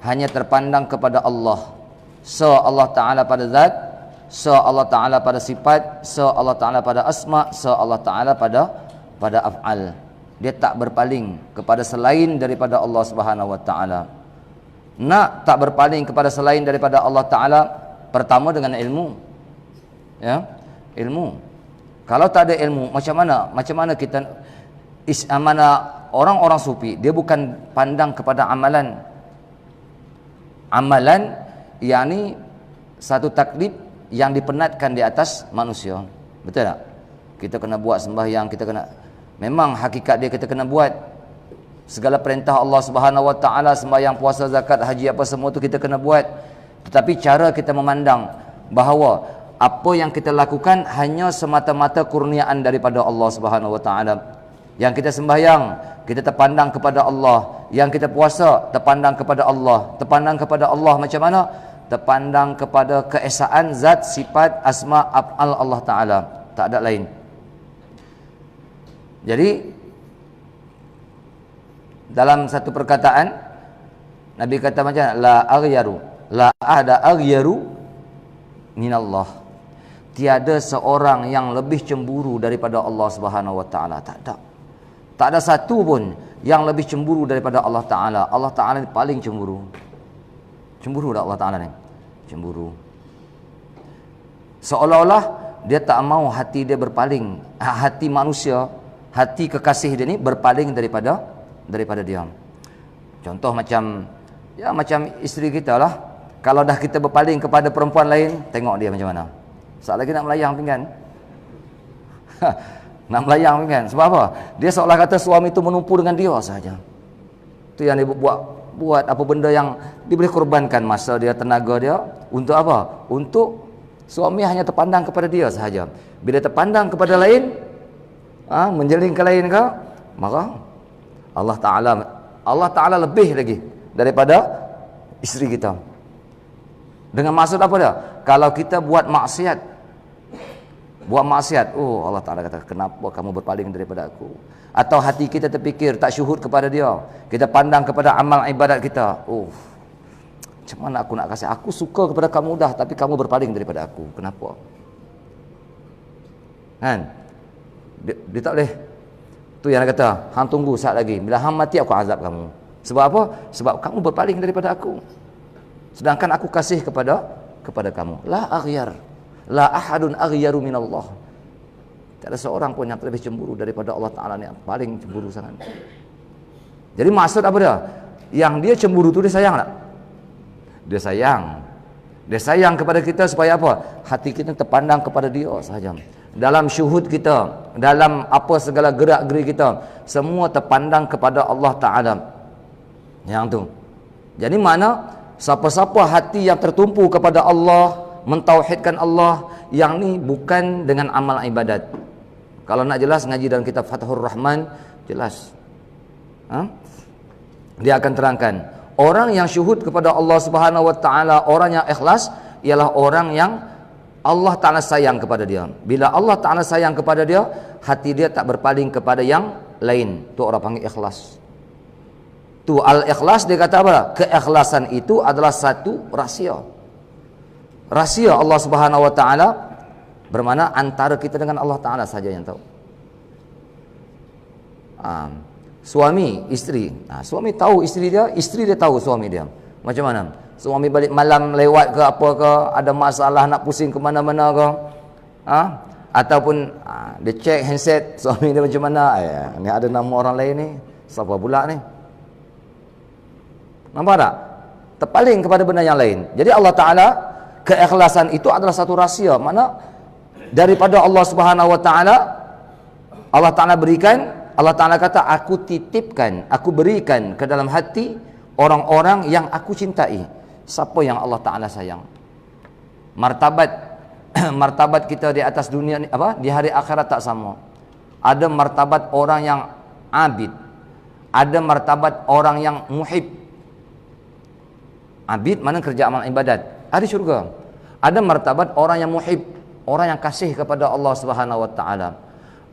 hanya terpandang kepada Allah. Allah Ta'ala pada zat, Allah Ta'ala pada sifat, Allah Ta'ala pada asma, Allah Ta'ala pada af'al. Dia tak berpaling kepada selain daripada Allah Subhanahu wa Ta'ala. Nak tak berpaling kepada selain daripada Allah Ta'ala, pertama dengan ilmu. Ya, ilmu. Kalau tak ada ilmu, macam mana kita mana orang-orang sufi, dia bukan pandang kepada amalan. Amalan yakni satu taklif yang dipenatkan di atas manusia. Betul tak? Kita kena buat sembahyang, kita kena, memang hakikat dia kita kena buat segala perintah Allah Subhanahu wa Ta'ala, sembahyang, puasa, zakat, haji, apa semua tu kita kena buat. Tetapi cara kita memandang bahawa apa yang kita lakukan hanya semata-mata kurniaan daripada Allah Subhanahu wa Ta'ala. Yang kita sembahyang, kita terpandang kepada Allah. Yang kita puasa, terpandang kepada Allah. Terpandang kepada Allah macam mana? Terpandang kepada keesaan zat, sifat, asma, af'al Allah Ta'ala. Tak ada lain. Jadi dalam satu perkataan Nabi kata macam la aghyaru, la ahada aghyaru minallah. Tiada seorang yang lebih cemburu daripada Allah Subhanahu wa Ta'ala. Tak ada. Tak ada satu pun yang lebih cemburu daripada Allah Ta'ala. Allah Ta'ala ni paling cemburu. Cemburu tak Allah Ta'ala ni? Cemburu. Seolah-olah dia tak mau hati dia berpaling. Hati manusia, hati kekasih dia ni berpaling daripada dia. Contoh macam, ya macam isteri kita lah. Kalau dah kita berpaling kepada perempuan lain, tengok dia macam mana. Sekejap lagi nak melayang pinggan. Nak melayang pinggan. Sebab apa? Dia seolah kata suami itu menumpu dengan dia sahaja. Itu yang dia buat apa benda yang dia boleh korbankan masa dia, tenaga dia. Untuk apa? Untuk suami hanya terpandang kepada dia sahaja. Bila terpandang kepada lain, menjeling ke lain ke, maka Allah Ta'ala lebih lagi daripada isteri kita. Dengan maksud apa dia? Kalau kita buat maksiat, oh Allah Ta'ala kata, kenapa kamu berpaling daripada aku? Atau hati kita terfikir tak syuhud kepada dia, kita pandang kepada amal ibadat kita, oh macam mana aku nak kasih, aku suka kepada kamu dah, tapi kamu berpaling daripada aku, kenapa? Kan? Dia tak boleh. Tu yang dia kata, hang tunggu saat lagi, bila hang mati aku azab kamu. Sebab apa? Sebab kamu berpaling daripada aku, sedangkan aku kasih kepada kamu. La aghyar, la ahadun aghyaru minallah. Tak ada seorang pun yang lebih cemburu daripada Allah Ta'ala ni, yang paling cemburu sangat. Jadi maksud apa dia? Yang dia cemburu tu dia sayang tak? Dia sayang. Dia sayang kepada kita supaya apa? Hati kita terpandang kepada dia sahaja. Dalam syuhud kita, dalam apa segala gerak-geri kita, semua terpandang kepada Allah Ta'ala. Yang tu. Jadi mana? Siapa-siapa hati yang tertumpu kepada Allah, mentauhidkan Allah, yang ni bukan dengan amal ibadat. Kalau nak jelas, ngaji dalam kitab Fathur Rahman, jelas. Dia akan terangkan. Orang yang syuhud kepada Allah Subhanahu wa Ta'ala, orang yang ikhlas, ialah orang yang Allah Ta'ala sayang kepada dia. Bila Allah Ta'ala sayang kepada dia, hati dia tak berpaling kepada yang lain. Tu orang panggil ikhlas. Tu al-ikhlas, dia kata apa? Keikhlasan itu adalah satu rahsia. Rahsia Allah Subhanahu wa Ta'ala, bermakna antara kita dengan Allah Ta'ala saja yang tahu. Suami, isteri. Suami tahu isteri dia tahu suami dia. Macam mana? Suami balik malam lewat ke apa ke, ada masalah nak pusing ke mana-mana ke. Ataupun dia cek handset suami dia macam mana. Ni ada nama orang lain ni. Siapa pula ni? Nampak tak? Terpaling kepada benda yang lain. Jadi Allah Ta'ala, keikhlasan itu adalah satu rahsia. Mana daripada Allah Subhanahu wa Ta'ala, Allah Ta'ala berikan. Allah Ta'ala kata, aku titipkan, aku berikan ke dalam hati orang-orang yang aku cintai. Siapa yang Allah Ta'ala sayang? Martabat kita di atas dunia ni, di hari akhirat tak sama. Ada martabat orang yang abid, ada martabat orang yang muhib. Abid mana kerja amal ibadat, ahli syurga. Ada martabat orang yang muhib, orang yang kasih kepada Allah Subhanahu wa Ta'ala.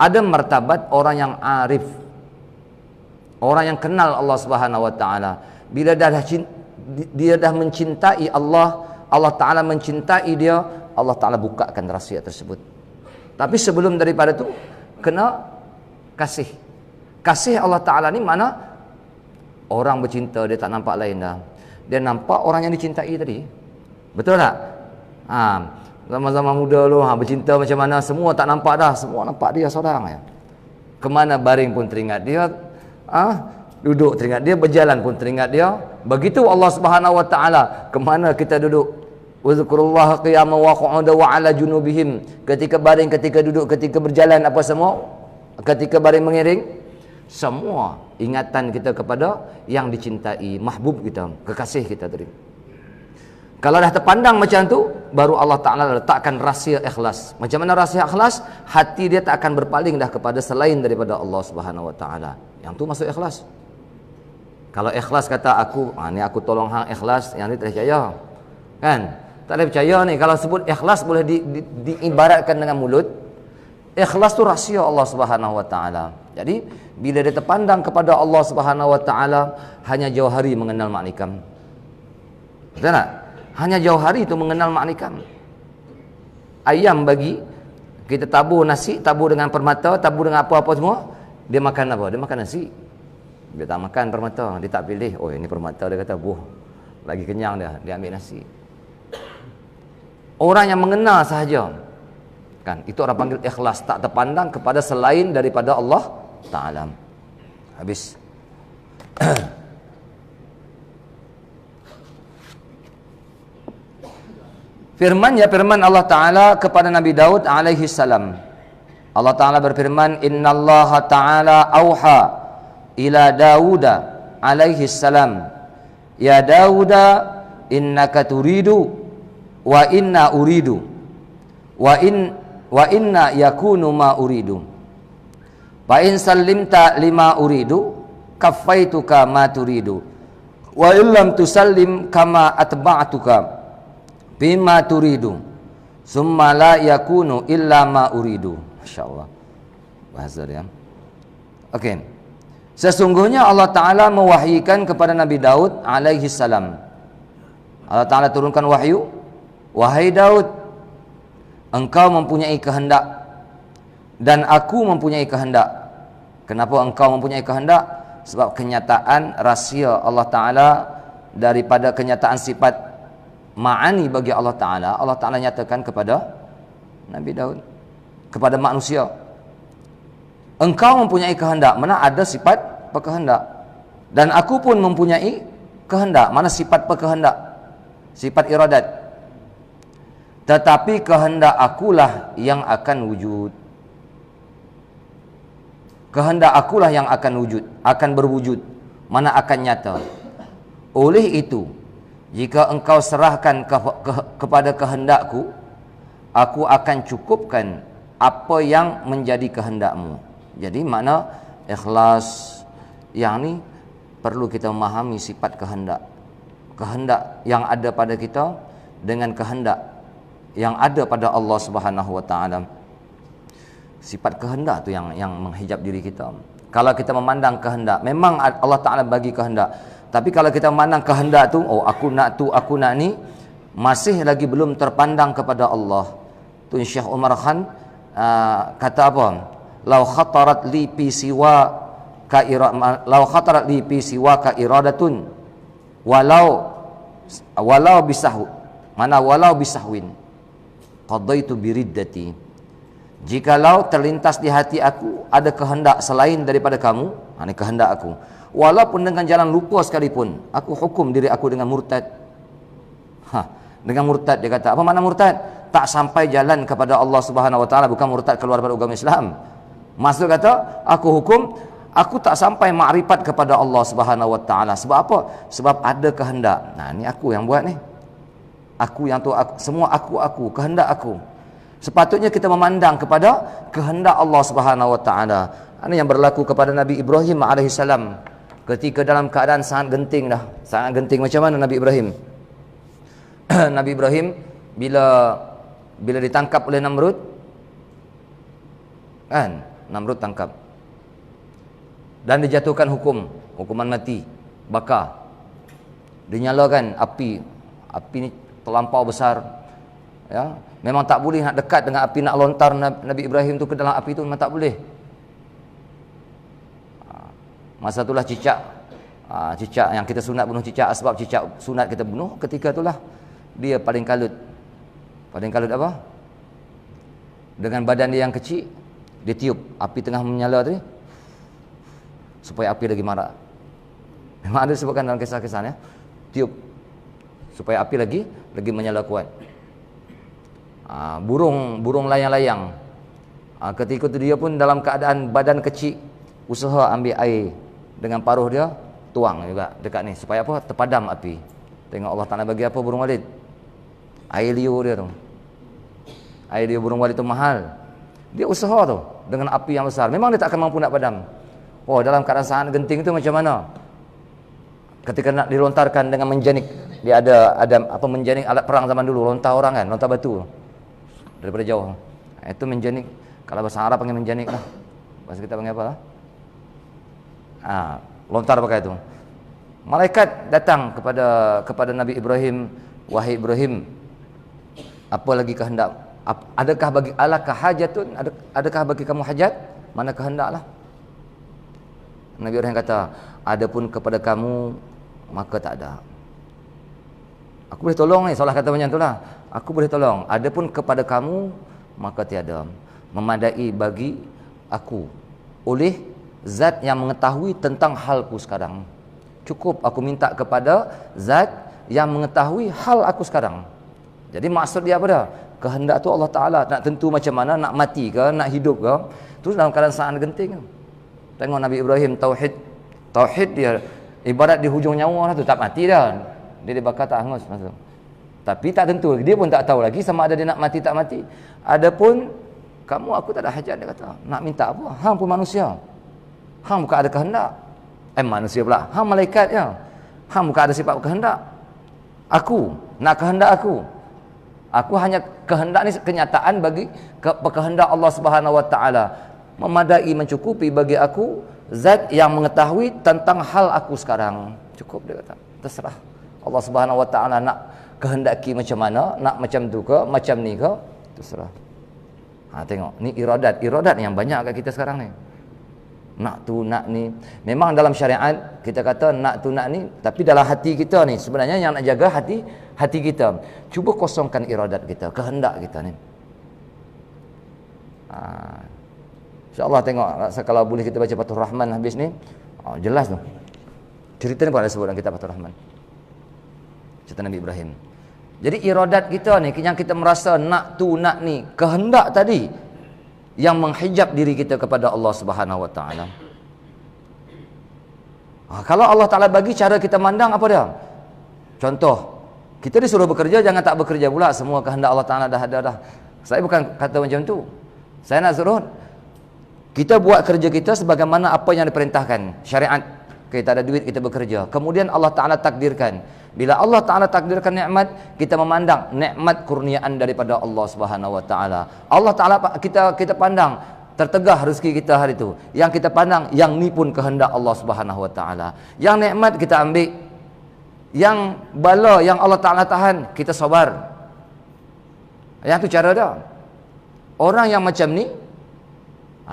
Ada martabat orang yang arif, orang yang kenal Allah Subhanahu wa Ta'ala. Bila dia dah mencintai Allah, Allah Ta'ala mencintai dia, Allah Ta'ala bukakan rahsia tersebut. Tapi sebelum daripada tu, kena kasih. Kasih Allah Ta'ala ni mana? Orang bercinta, dia tak nampak lain dah. Dia nampak orang yang dicintai tadi. Betul tak? Zaman-zaman muda lu, bercinta macam mana, semua tak nampak dah. Semua nampak dia seorang ya. Kemana baring pun teringat dia. Duduk teringat dia, berjalan pun teringat dia. Begitu Allah Subhanahu Wa Ta'ala, kemana kita duduk. Wazkurullaha qiyaman wa qu'udan wa 'ala junubihim. Ketika baring, ketika duduk, ketika berjalan, apa semua, ketika baring mengiring, semua ingatan kita kepada yang dicintai, mahbub kita, kekasih kita tadi. Kalau dah terpandang macam tu, baru Allah Ta'ala letakkan rahsia ikhlas. Macam mana rahsia ikhlas? Hati dia tak akan berpaling dah kepada selain daripada Allah Subhanahu Wa Ta'ala. Yang tu masuk ikhlas. Kalau ikhlas kata aku, ni aku tolong hang ikhlas, yang ni tak percaya. Kan? Tak boleh percaya ni. Kalau sebut ikhlas boleh diibaratkan dengan mulut. Ikhlas tu rahsia Allah Subhanahu Wa Ta'ala. Jadi bila dia terpandang kepada Allah Subhanahu Wa Ta'ala, hanya jauh hari mengenal maknikam. Betul tak? Hanya jauh hari tu mengenal maknikam. Ayam bagi kita tabur nasi, tabur dengan permata, tabur dengan apa-apa semua, dia makan apa? Dia makan nasi. Dia tak makan permata, dia tak pilih, oh ini permata, dia kata, buh, lagi kenyang dia ambil nasi. Orang yang mengenal sahaja, kan, itu orang panggil ikhlas, tak terpandang kepada selain daripada Allah Ta'ala. Habis. Firman Allah Ta'ala kepada Nabi Daud alaihi salam. Allah Ta'ala berfirman, Innallaha Ta'ala auha ila Dawuda alaihi salam, ya Dawuda innaka turidu wa inna uridu wa inna yakunu ma uridu fa in sallimta lima uridu kaffaituka ma turidu wa illam tusallim kama atba'tuka bima turidu summa la yakunu illa ma uridu. Masyaallah bahasa dia. Okey. Sesungguhnya Allah Ta'ala mewahyikan kepada Nabi Daud alaihi salam. Allah Ta'ala turunkan wahyu, wahai Daud, engkau mempunyai kehendak dan aku mempunyai kehendak. Kenapa engkau mempunyai kehendak? Sebab kenyataan rahsia Allah Ta'ala daripada kenyataan sifat ma'ani bagi Allah Ta'ala nyatakan kepada Nabi Daud, kepada manusia. Engkau mempunyai kehendak, mana ada sifat berkehendak, dan aku pun mempunyai kehendak, mana sifat berkehendak, sifat iradat. Tetapi kehendak akulah yang akan wujud. Kehendak akulah yang akan wujud, akan berwujud, mana akan nyata. Oleh itu, jika engkau serahkan kepada kehendakku, aku akan cukupkan apa yang menjadi kehendakmu. Jadi makna ikhlas yang ni perlu kita memahami sifat kehendak. Kehendak yang ada pada kita dengan kehendak yang ada pada Allah Subhanahu Wa Ta'ala. Sifat kehendak tu yang menghijab diri kita. Kalau kita memandang kehendak, memang Allah Ta'ala bagi kehendak. Tapi kalau kita memandang kehendak tu, oh aku nak ni, masih lagi belum terpandang kepada Allah. Tu Syekh Umar Khan kata apa? Lau khatarat li fi siwa ka iradatun walau bisahwin qadaitu biriddati. Jikalau terlintas di hati aku ada kehendak selain daripada kamu, ini kehendak aku, walaupun dengan jalan lupa sekalipun, aku hukum diri aku dengan murtad. Dengan murtad, dia kata. Apa makna murtad? Tak sampai jalan kepada Allah Subhanahu Wa Ta'ala, bukan murtad keluar daripada agama Islam. Maksud kata, aku hukum, aku tak sampai makrifat kepada Allah Subhanahu Wa Ta'ala. Sebab apa? Sebab ada kehendak. Nah, ni aku yang buat ni. Aku yang tu, semua aku, kehendak aku. Sepatutnya kita memandang kepada kehendak Allah Subhanahu Wa Ta'ala. Ini yang berlaku kepada Nabi Ibrahim alaihissalam ketika dalam keadaan sangat genting dah. Sangat genting. Macam mana Nabi Ibrahim? Nabi Ibrahim bila ditangkap oleh Namrud, kan? Namrud tangkap dan dijatuhkan hukuman mati, bakar. dinyalakan api. Api ni terlampau besar. Ya, memang tak boleh nak dekat dengan api, nak lontar Nabi Ibrahim tu ke dalam api tu memang tak boleh. Masa itulah cicak yang kita sunat bunuh cicak, sebab cicak sunat kita bunuh, ketika itulah dia paling kalut. Paling kalut apa? Dengan badan dia yang kecil, dia tiup api tengah menyala tadi supaya api lagi marak. Memang ada disebutkan dalam kisah-kisahnya, tiup supaya api lagi menyala kuat. Burung layang-layang, ketika itu dia pun dalam keadaan badan kecil, usaha ambil air dengan paruh dia, tuang juga dekat ni supaya apa? Terpadam api. Tengok Allah Ta'ala bagi apa burung walid? Air liur dia tu. Air liur burung walid tu mahal. Dia usaha tu dengan api yang besar. Memang dia tak akan mampu nak padam. Oh, dalam keadaan sangat genting tu macam mana? Ketika nak dilontarkan dengan menjanik, dia ada apa, menjanik alat perang zaman dulu, lontar orang kan, lontar batu daripada jauh. Itu menjanik. Kalau bahasa Arab panggil menjanik lah. Bahasa kita panggil apa lah? Lontar pakai itu. Malaikat datang kepada Nabi Ibrahim, wahai Ibrahim, apa lagi kehendak? Alakah hajatun? Adakah bagi kamu hajat? Mana kehendaklah? Nabi Ibrahim kata, adapun kepada kamu maka tak ada. Aku boleh tolong ni, soalah kata macam itulah. Aku boleh tolong. Adapun kepada kamu maka tiada. Memadai bagi aku oleh zat yang mengetahui tentang halku sekarang. Cukup aku minta kepada zat yang mengetahui hal aku sekarang. Jadi maksud dia apa dah? Kehendak tu Allah Ta'ala nak tentu macam mana, nak mati ke, nak hidup ke. Terus dalam keadaan sangat genting. Tengok Nabi Ibrahim, Tauhid dia ibarat di hujung nyawa lah tu, tak mati dah. Dia dibakar tak hangus masa. Tapi tak tentu, dia pun tak tahu lagi sama ada dia nak mati tak mati. Adapun kamu, aku tak ada hajat, dia kata. Nak minta apa? Hang pun manusia. Hang bukan ada kehendak. Manusia pula. Hang malaikat je. Hang bukan ada sifat kehendak. Aku nak kehendak aku. Aku hanya kehendak ni kenyataan bagi kehendak Allah Subhanahu Wa Taala. Memadai, mencukupi bagi aku zat yang mengetahui tentang hal aku sekarang. Cukup, dia kata. Terserah. Allah Subhanahu Wa Taala nak kehendaki macam mana, nak macam tu ke, macam ni ke, terserah. Tengok, ni iradat yang banyak kat kita sekarang ni. Nak tu, nak ni. Memang dalam syariat kita kata nak tu, nak ni, tapi dalam hati kita ni sebenarnya yang nak jaga hati kita. Cuba kosongkan iradat kita, kehendak kita ni. InsyaAllah tengok, kalau boleh kita baca Fathur Rahman habis ni, jelas tu. Cerita ni pun ada sebut dalam kitab Fathur Rahman. Cerita Nabi Ibrahim. Jadi iradat kita ni, yang kita merasa nak tu, nak ni, kehendak tadi yang menghijab diri kita kepada Allah Subhanahu Wa Taala. Kalau Allah Taala bagi cara kita mandang apa dia? Contoh, kita disuruh bekerja, jangan tak bekerja pula. Semua kehendak Allah Taala dah ada dah. Saya bukan kata macam tu. Saya nak suruh kita buat kerja kita sebagaimana apa yang diperintahkan syariat. Kita ada duit, kita bekerja. Kemudian Allah Taala takdirkan. Bila Allah Ta'ala takdirkan nikmat, kita memandang nikmat kurniaan daripada Allah Subhanahu Wa Ta'ala. Allah Ta'ala kita pandang tertegah rezeki kita hari itu. Yang kita pandang, yang ni pun kehendak Allah Subhanahu Wa Ta'ala. Yang nikmat kita ambil, yang bala yang Allah Ta'ala tahan, kita sabar. Yang tu cara dia. Orang yang macam ni,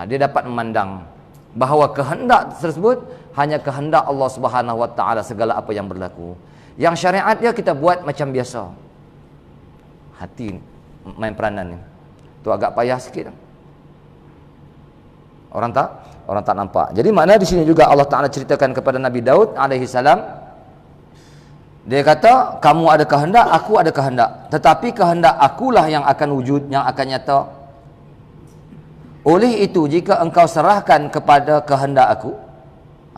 dia dapat memandang bahawa kehendak tersebut hanya kehendak Allah Subhanahu Wa Ta'ala segala apa yang berlaku. Yang syariat dia kita buat macam biasa. Hati main peranan ni. Tu agak payah sikit. Orang tak nampak. Jadi makna di sini juga Allah Taala ceritakan kepada Nabi Daud alaihi salam. Dia kata, kamu ada kehendak, aku ada kehendak. Tetapi kehendak akulah yang akan wujud, yang akan nyata. Oleh itu, jika engkau serahkan kepada kehendak aku,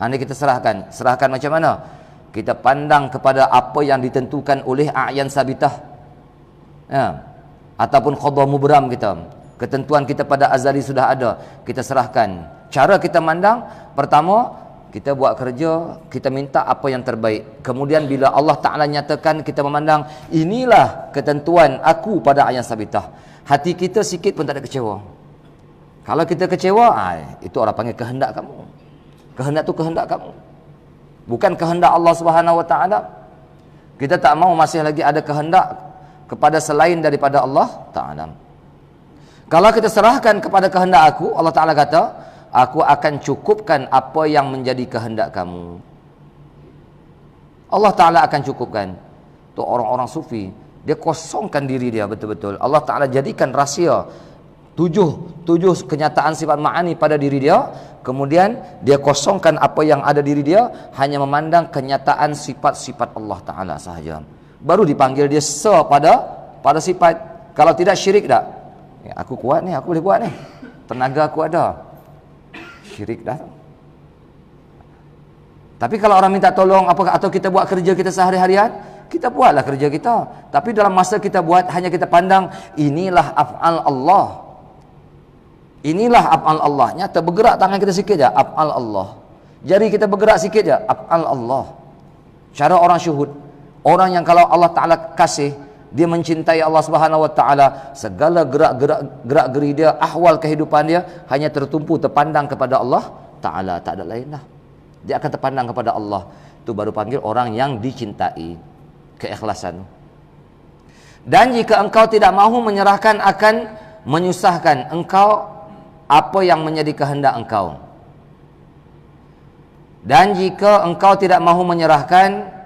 ini kita serahkan. Serahkan macam mana? Kita pandang kepada apa yang ditentukan oleh a'yan sabitah, ataupun qadha mubram kita. Ketentuan kita pada azali sudah ada. Kita serahkan. Cara kita mandang, pertama, kita buat kerja, kita minta apa yang terbaik. Kemudian bila Allah Ta'ala nyatakan, kita memandang, inilah ketentuan aku pada a'yan sabitah. Hati kita sikit pun tak ada kecewa. Kalau kita kecewa, itu orang panggil kehendak kamu. Kehendak tu kehendak kamu, bukan kehendak Allah Subhanahu Wa Taala. Kita tak mau masih lagi ada kehendak kepada selain daripada Allah Ta'ala. Kalau kita serahkan kepada kehendak aku, Allah Ta'ala kata, aku akan cukupkan apa yang menjadi kehendak kamu. Allah Ta'ala akan cukupkan. Tu orang-orang sufi, dia kosongkan diri dia betul-betul. Allah Ta'ala jadikan rahsia tujuh kenyataan sifat ma'ani pada diri dia. Kemudian dia kosongkan apa yang ada diri dia, hanya memandang kenyataan sifat-sifat Allah Ta'ala sahaja. Baru dipanggil dia pada sifat. Kalau tidak, syirik tak? Ya, aku kuat ni, aku boleh buat ni, tenaga aku ada. Syirik dah. Tapi kalau orang minta tolong atau kita buat kerja kita sehari-harian, kita buatlah kerja kita. Tapi dalam masa kita buat, hanya kita pandang inilah af'al Allah. Inilah af'al Allah. Nyata bergerak tangan kita sikit je, af'al Allah. Jari kita bergerak sikit je, af'al Allah. Cara orang syuhud, orang yang kalau Allah Ta'ala kasih, dia mencintai Allah Subhanahu Wa Ta'ala, segala gerak-geri dia, ahwal kehidupan dia hanya tertumpu, terpandang kepada Allah Ta'ala, tak ada lain dah. Dia akan terpandang kepada Allah. Itu baru panggil orang yang dicintai. Keikhlasan. Dan jika engkau tidak mahu menyerahkan, akan menyusahkan engkau apa yang menjadi kehendak engkau. Dan jika engkau tidak mahu menyerahkan,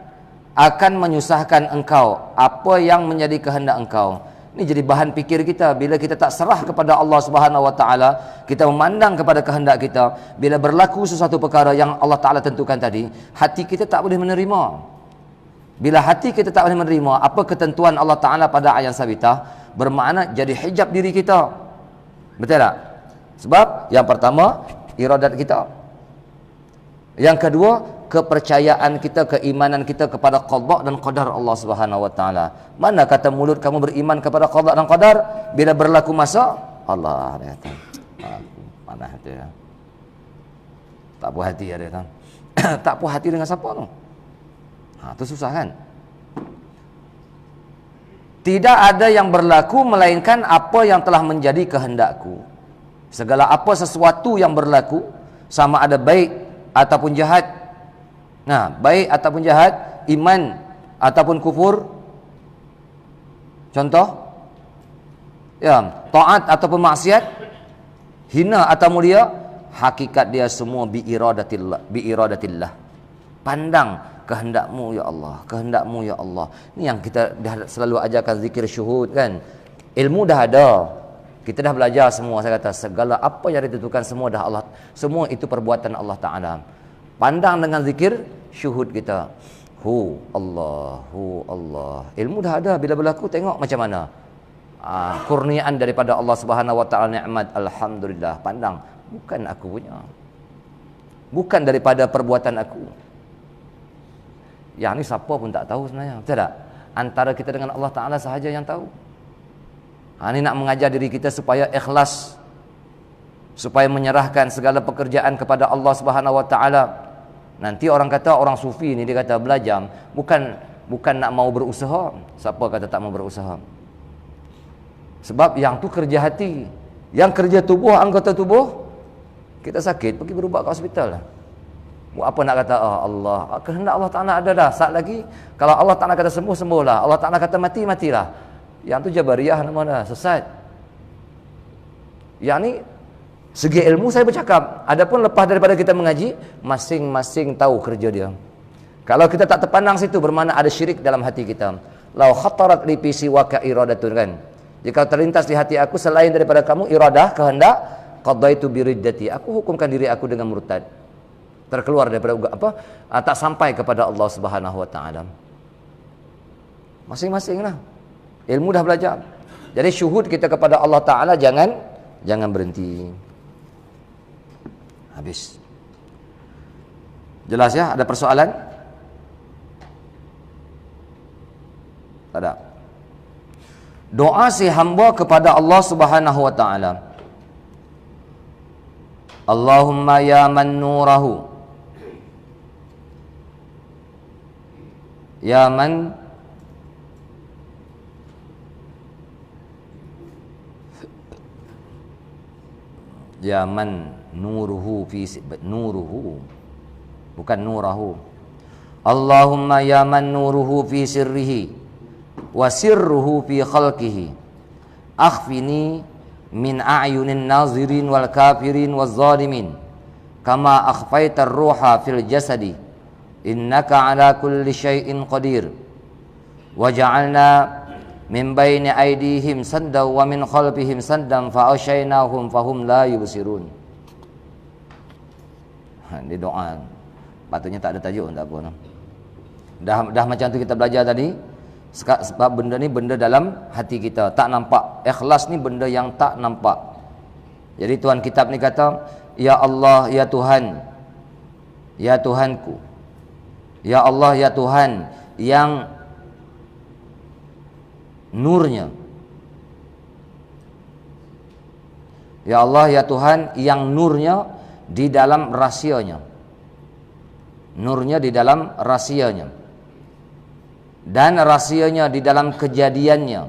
akan menyusahkan engkau apa yang menjadi kehendak engkau. Ini jadi bahan fikir kita. Bila kita tak serah kepada Allah Subhanahu Wa Ta'ala, kita memandang kepada kehendak kita. Bila berlaku sesuatu perkara yang Allah Ta'ala tentukan tadi, hati kita tak boleh menerima. Bila hati kita tak boleh menerima apa ketentuan Allah Ta'ala pada ayat sabitah, bermakna jadi hijab diri kita. Betul tak? Sebab yang pertama, iradat kita. Yang kedua, kepercayaan kita, keimanan kita kepada qada dan qadar Allah Subhanahu Wa Ta'ala. Mana kata mulut kamu beriman kepada qada dan qadar, bila berlaku masa, Allah dia kata, mana hati ya? Tak puas hati ya dia kata. Tak puas hati dengan siapa tu? Itu susah kan? Tidak ada yang berlaku melainkan apa yang telah menjadi kehendakku. Segala apa sesuatu yang berlaku, sama ada baik ataupun jahat. Nah, baik ataupun jahat, iman ataupun kufur. Contoh, ya, taat ataupun maksiat, hina atau mulia, hakikat dia semua biiradatillah. Pandang kehendakmu ya Allah, kehendakmu ya Allah. Ini yang kita dah selalu ajarkan, zikir syuhud kan. Ilmu dah ada, kita dah belajar semua. Saya kata segala apa yang ditentukan semua dah Allah, semua itu perbuatan Allah Ta'ala. Pandang dengan zikir syuhud kita, hu Allah, hu Allah. Ilmu dah ada, bila berlaku tengok macam mana kurniaan daripada Allah Subhanahu Wa Ta'ala, nikmat, alhamdulillah. Pandang, bukan aku punya, bukan daripada perbuatan aku. Yang ni siapa pun tak tahu sebenarnya. Betul tak? Antara kita dengan Allah Ta'ala sahaja yang tahu. Ini nak mengajar diri kita supaya ikhlas, supaya menyerahkan segala pekerjaan kepada Allah Subhanahu Wa Ta'ala. Nanti orang kata, orang sufi ni dia kata belajar bukan nak mau berusaha. Siapa kata tak mau berusaha? Sebab yang tu kerja hati. Yang kerja tubuh, anggota tubuh, kita sakit pergi berubat ke hospital lah. Buat apa nak kata Allah, kehendak Allah Ta'ala ada dah. Saat lagi kalau Allah Ta'ala kata sembuh, sembuhlah. Allah Ta'ala kata mati, matilah. Yang tu jabariyah nama dah, sesat. Yang ni segi ilmu saya bercakap. Adapun lepas daripada kita mengaji, masing-masing tahu kerja dia. Kalau kita tak terpandang situ, bermakna ada syirik dalam hati kita. Lau khatarat li fi siwaka iradatun, kan. Jika terlintas di hati aku selain daripada kamu iradah, kehendak, qadaitu biriddati, aku hukumkan diri aku dengan murtad. Terkeluar daripada tak sampai kepada Allah Subhanahu Wa Ta'ala. Masing-masing lah. Ilmu dah belajar. Jadi syuhud kita kepada Allah Ta'ala jangan berhenti. Habis. Jelas ya? Ada persoalan? Tak ada. Doa si hamba kepada Allah Subhanahu Wa Ta'ala. Allahumma ya man nurahu, ya man nuruhu fi nuruhu, bukan nurahu. Allahumma ya man nuruhu fi sirrihi wa sirruhu fi khalqihi akhfini min a'yunin nazirin wal kafirin wal zalimin kama akhfaitar ruha fil jasadi innaka ala kulli syai'in qadir waja'alna min baini aydihim saddan wa min khalfihim saddan fa asyainahum fahum la yubsirun. Ini doa patutnya tak ada tajuk, tak apa. Dah macam tu kita belajar tadi. Sebab benda ni benda dalam hati kita, tak nampak. Ikhlas ni benda yang tak nampak. Jadi tuan kitab ni kata, ya Allah, ya Tuhan, ya Tuhanku, ya Allah, ya Tuhan yang nurnya, ya Allah, ya Tuhan yang nurnya di dalam rahsianya, nurnya di dalam rahsianya, dan rahsianya di dalam kejadiannya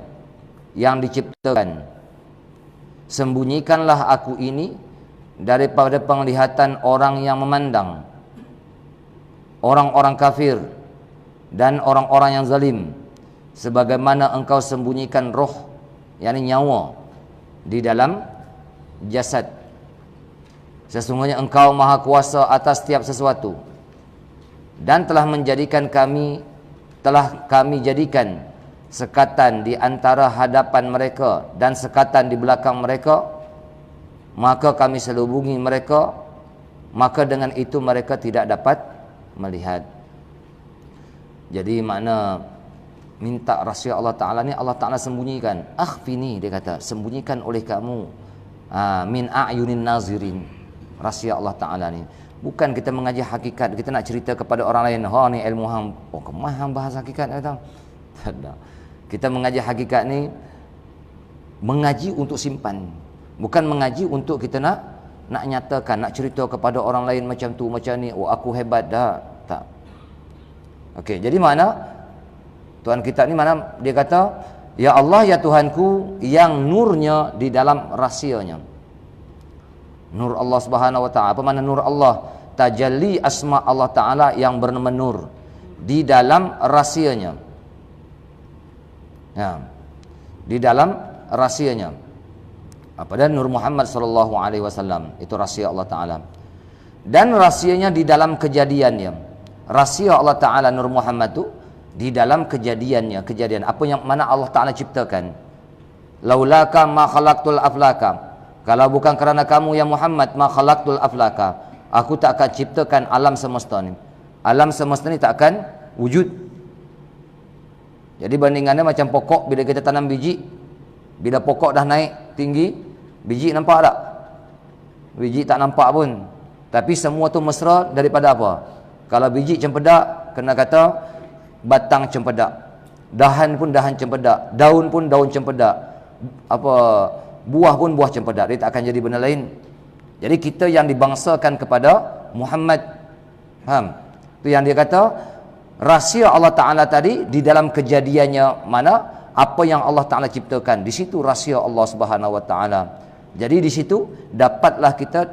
yang diciptakan. Sembunyikanlah aku ini daripada penglihatan orang yang memandang, orang-orang kafir dan orang-orang yang zalim, sebagaimana engkau sembunyikan roh, yakni nyawa, di dalam jasad. Sesungguhnya engkau maha kuasa atas setiap sesuatu, dan telah kami jadikan sekatan di antara hadapan mereka dan sekatan di belakang mereka, maka kami selubungi mereka, maka dengan itu mereka tidak dapat melihat. Jadi makna minta rahsia Allah Ta'ala ni, Allah Ta'ala sembunyikan. Akhfini, dia kata, sembunyikan oleh kamu min a'yunin nazirin, rahsia Allah Ta'ala ni. Bukan kita mengaji hakikat, kita nak cerita kepada orang lain, ha ni ilmu hang, oh kemah hang bahas hakikat, kata. Tak. Kita mengaji hakikat ni, mengaji untuk simpan, bukan mengaji untuk kita nak nyatakan, nak cerita kepada orang lain macam tu, macam ni, oh aku hebat dah. Tak. Okey, jadi mana Tuhan kita ni, mana dia kata, ya Allah, ya Tuhanku yang nurnya di dalam rahsianya. Nur Allah Subhanahu wa taala. Apa makna nur Allah? Tajalli asma Allah Taala yang bernama Nur di dalam rahsianya. Ya. Di dalam rahsianya. Apa dan Nur Muhammad sallallahu alaihi wasallam, itu rahsia Allah Taala. Dan rahsianya di dalam kejadiannya. Rahsia Allah Taala Nur Muhammad tu di dalam kejadiannya, kejadian apa yang mana Allah Taala ciptakan. Laulaka ma khalaqtul aflaka. Kalau bukan kerana kamu ya Muhammad, ma khalaqtul aflaka, aku tak akan ciptakan alam semesta ni. Alam semesta ni tak akan wujud. Jadi bandingannya macam pokok, bila kita tanam biji, bila pokok dah naik tinggi, biji nampak tak? Biji tak nampak pun. Tapi semua tu mesra daripada apa? Kalau biji cempedak, kena kata batang cempedak. Dahan pun dahan cempedak, daun pun daun cempedak. Buah pun buah cempedak, dia tak akan jadi benda lain. Jadi kita yang dibangsakan kepada Muhammad, faham? Itu yang dia kata, rahsia Allah Ta'ala tadi di dalam kejadiannya, mana apa yang Allah Ta'ala ciptakan, di situ rahsia Allah Subhanahu wa Ta'ala. Jadi di situ dapatlah kita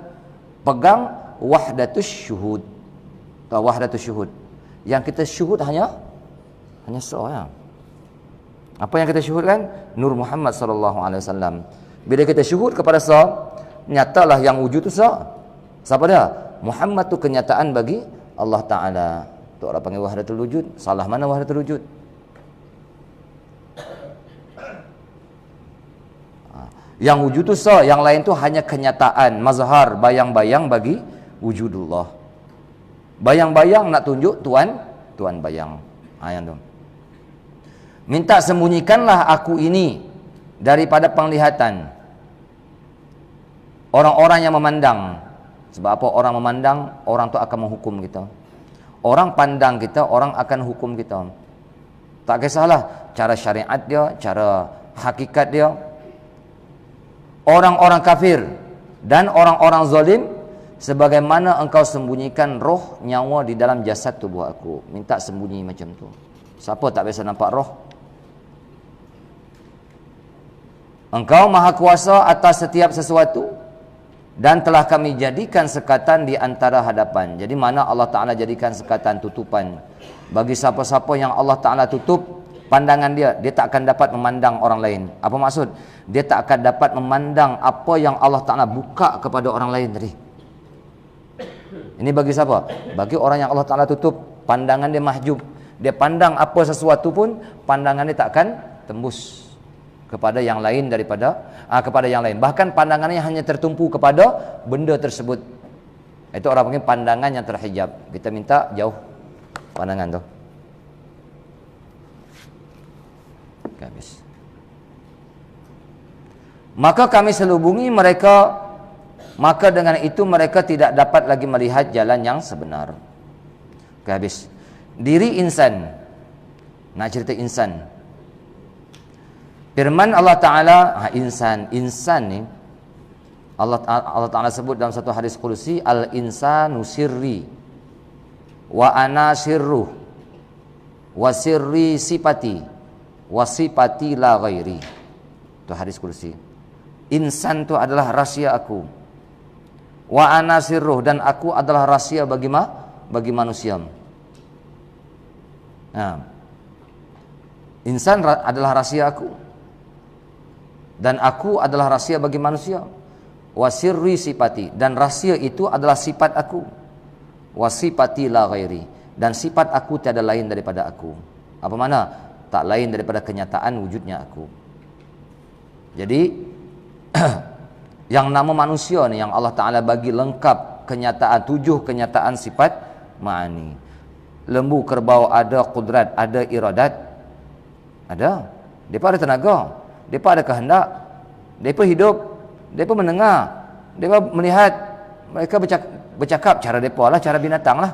pegang wahdatus syuhud. Tahu wahdatus syuhud? Yang kita syuhud hanya seorang. Apa yang kita syuhudkan? Nur Muhammad sallallahu alaihi wasallam. Bila kita syuhud kepada sah, nyatalah yang wujud tu sah. Siapa dia? Muhammad tu kenyataan bagi Allah Ta'ala. Tu orang panggil wahdatul wujud. Salah mana wahdatul wujud? Yang wujud tu sah, yang lain tu hanya kenyataan, mazhar, bayang-bayang bagi wujudullah. Bayang-bayang nak tunjuk Tuan bayang. Yang tu. Minta sembunyikanlah aku ini daripada penglihatan orang-orang yang memandang. Sebab apa? Orang memandang, orang tu akan menghukum kita. Orang pandang kita, orang akan hukum kita. Tak kisahlah cara syariat dia, cara hakikat dia. Orang-orang kafir dan orang-orang zalim, sebagaimana engkau sembunyikan roh, nyawa di dalam jasad tubuh aku. Minta sembunyi macam tu. Siapa tak biasa nampak roh? Engkau maha kuasa atas setiap sesuatu, Dan telah kami jadikan sekatan di antara hadapan. Jadi mana Allah Ta'ala jadikan sekatan, tutupan. Bagi siapa-siapa yang Allah Ta'ala tutup pandangan dia, dia tak akan dapat memandang orang lain. Apa maksud? Dia tak akan dapat memandang apa yang Allah Ta'ala buka kepada orang lain tadi. Ini bagi siapa? Bagi orang yang Allah Ta'ala tutup, pandangan dia mahjub. Dia pandang apa sesuatu pun, pandangan dia tak akan tembus kepada yang lain kepada yang lain. Bahkan pandangannya hanya tertumpu kepada benda tersebut. Itu orang panggil pandangan yang terhijab. Kita minta jauh pandangan tu. Habis. Maka kami selubungi mereka, maka dengan itu mereka tidak dapat lagi melihat jalan yang sebenar. Habis. Diri insan. Nak cerita insan. Firman Allah Ta'ala, insan ni Allah Ta'ala sebut dalam satu hadis qudsi, al-insanu sirri wa ana sirruh wa sirri sifati wa sifati la ghairi. Itu hadis qudsi. Insan itu adalah rahsia aku. Wa ana sirruh, dan aku adalah rahsia bagi manusia. Nah, insan adalah rahsia aku, dan aku adalah rahsia bagi manusia. Wasirri sifati, dan rahsia itu adalah sifat aku. Wasifati la ghairi, dan sifat aku tiada lain daripada aku. Apa mana? Tak lain daripada kenyataan wujudnya aku. Jadi yang nama manusia ni yang Allah Ta'ala bagi lengkap kenyataan, 7 kenyataan sifat ma'ani. Lembu, kerbau ada kudrat, ada iradat, ada. Mereka ada tenaga, mereka ada kehendak, mereka hidup, mereka mendengar, mereka melihat, mereka bercakap cara mereka lah, cara binatang lah.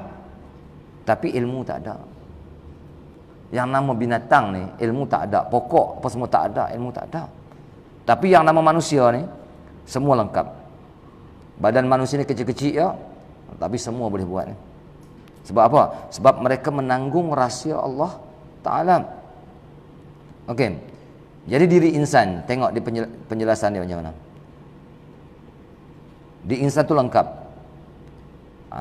Tapi ilmu tak ada. Yang nama binatang ni ilmu tak ada, pokok apa semua tak ada, ilmu tak ada. Tapi yang nama manusia ni semua lengkap. Badan manusia ni kecil-kecil ya, tapi semua boleh buat ni. Sebab apa? Sebab mereka menanggung rahsia Allah Ta'ala. Okey. Jadi diri insan, tengok di penjelasan dia macam mana. Di insan tu lengkap.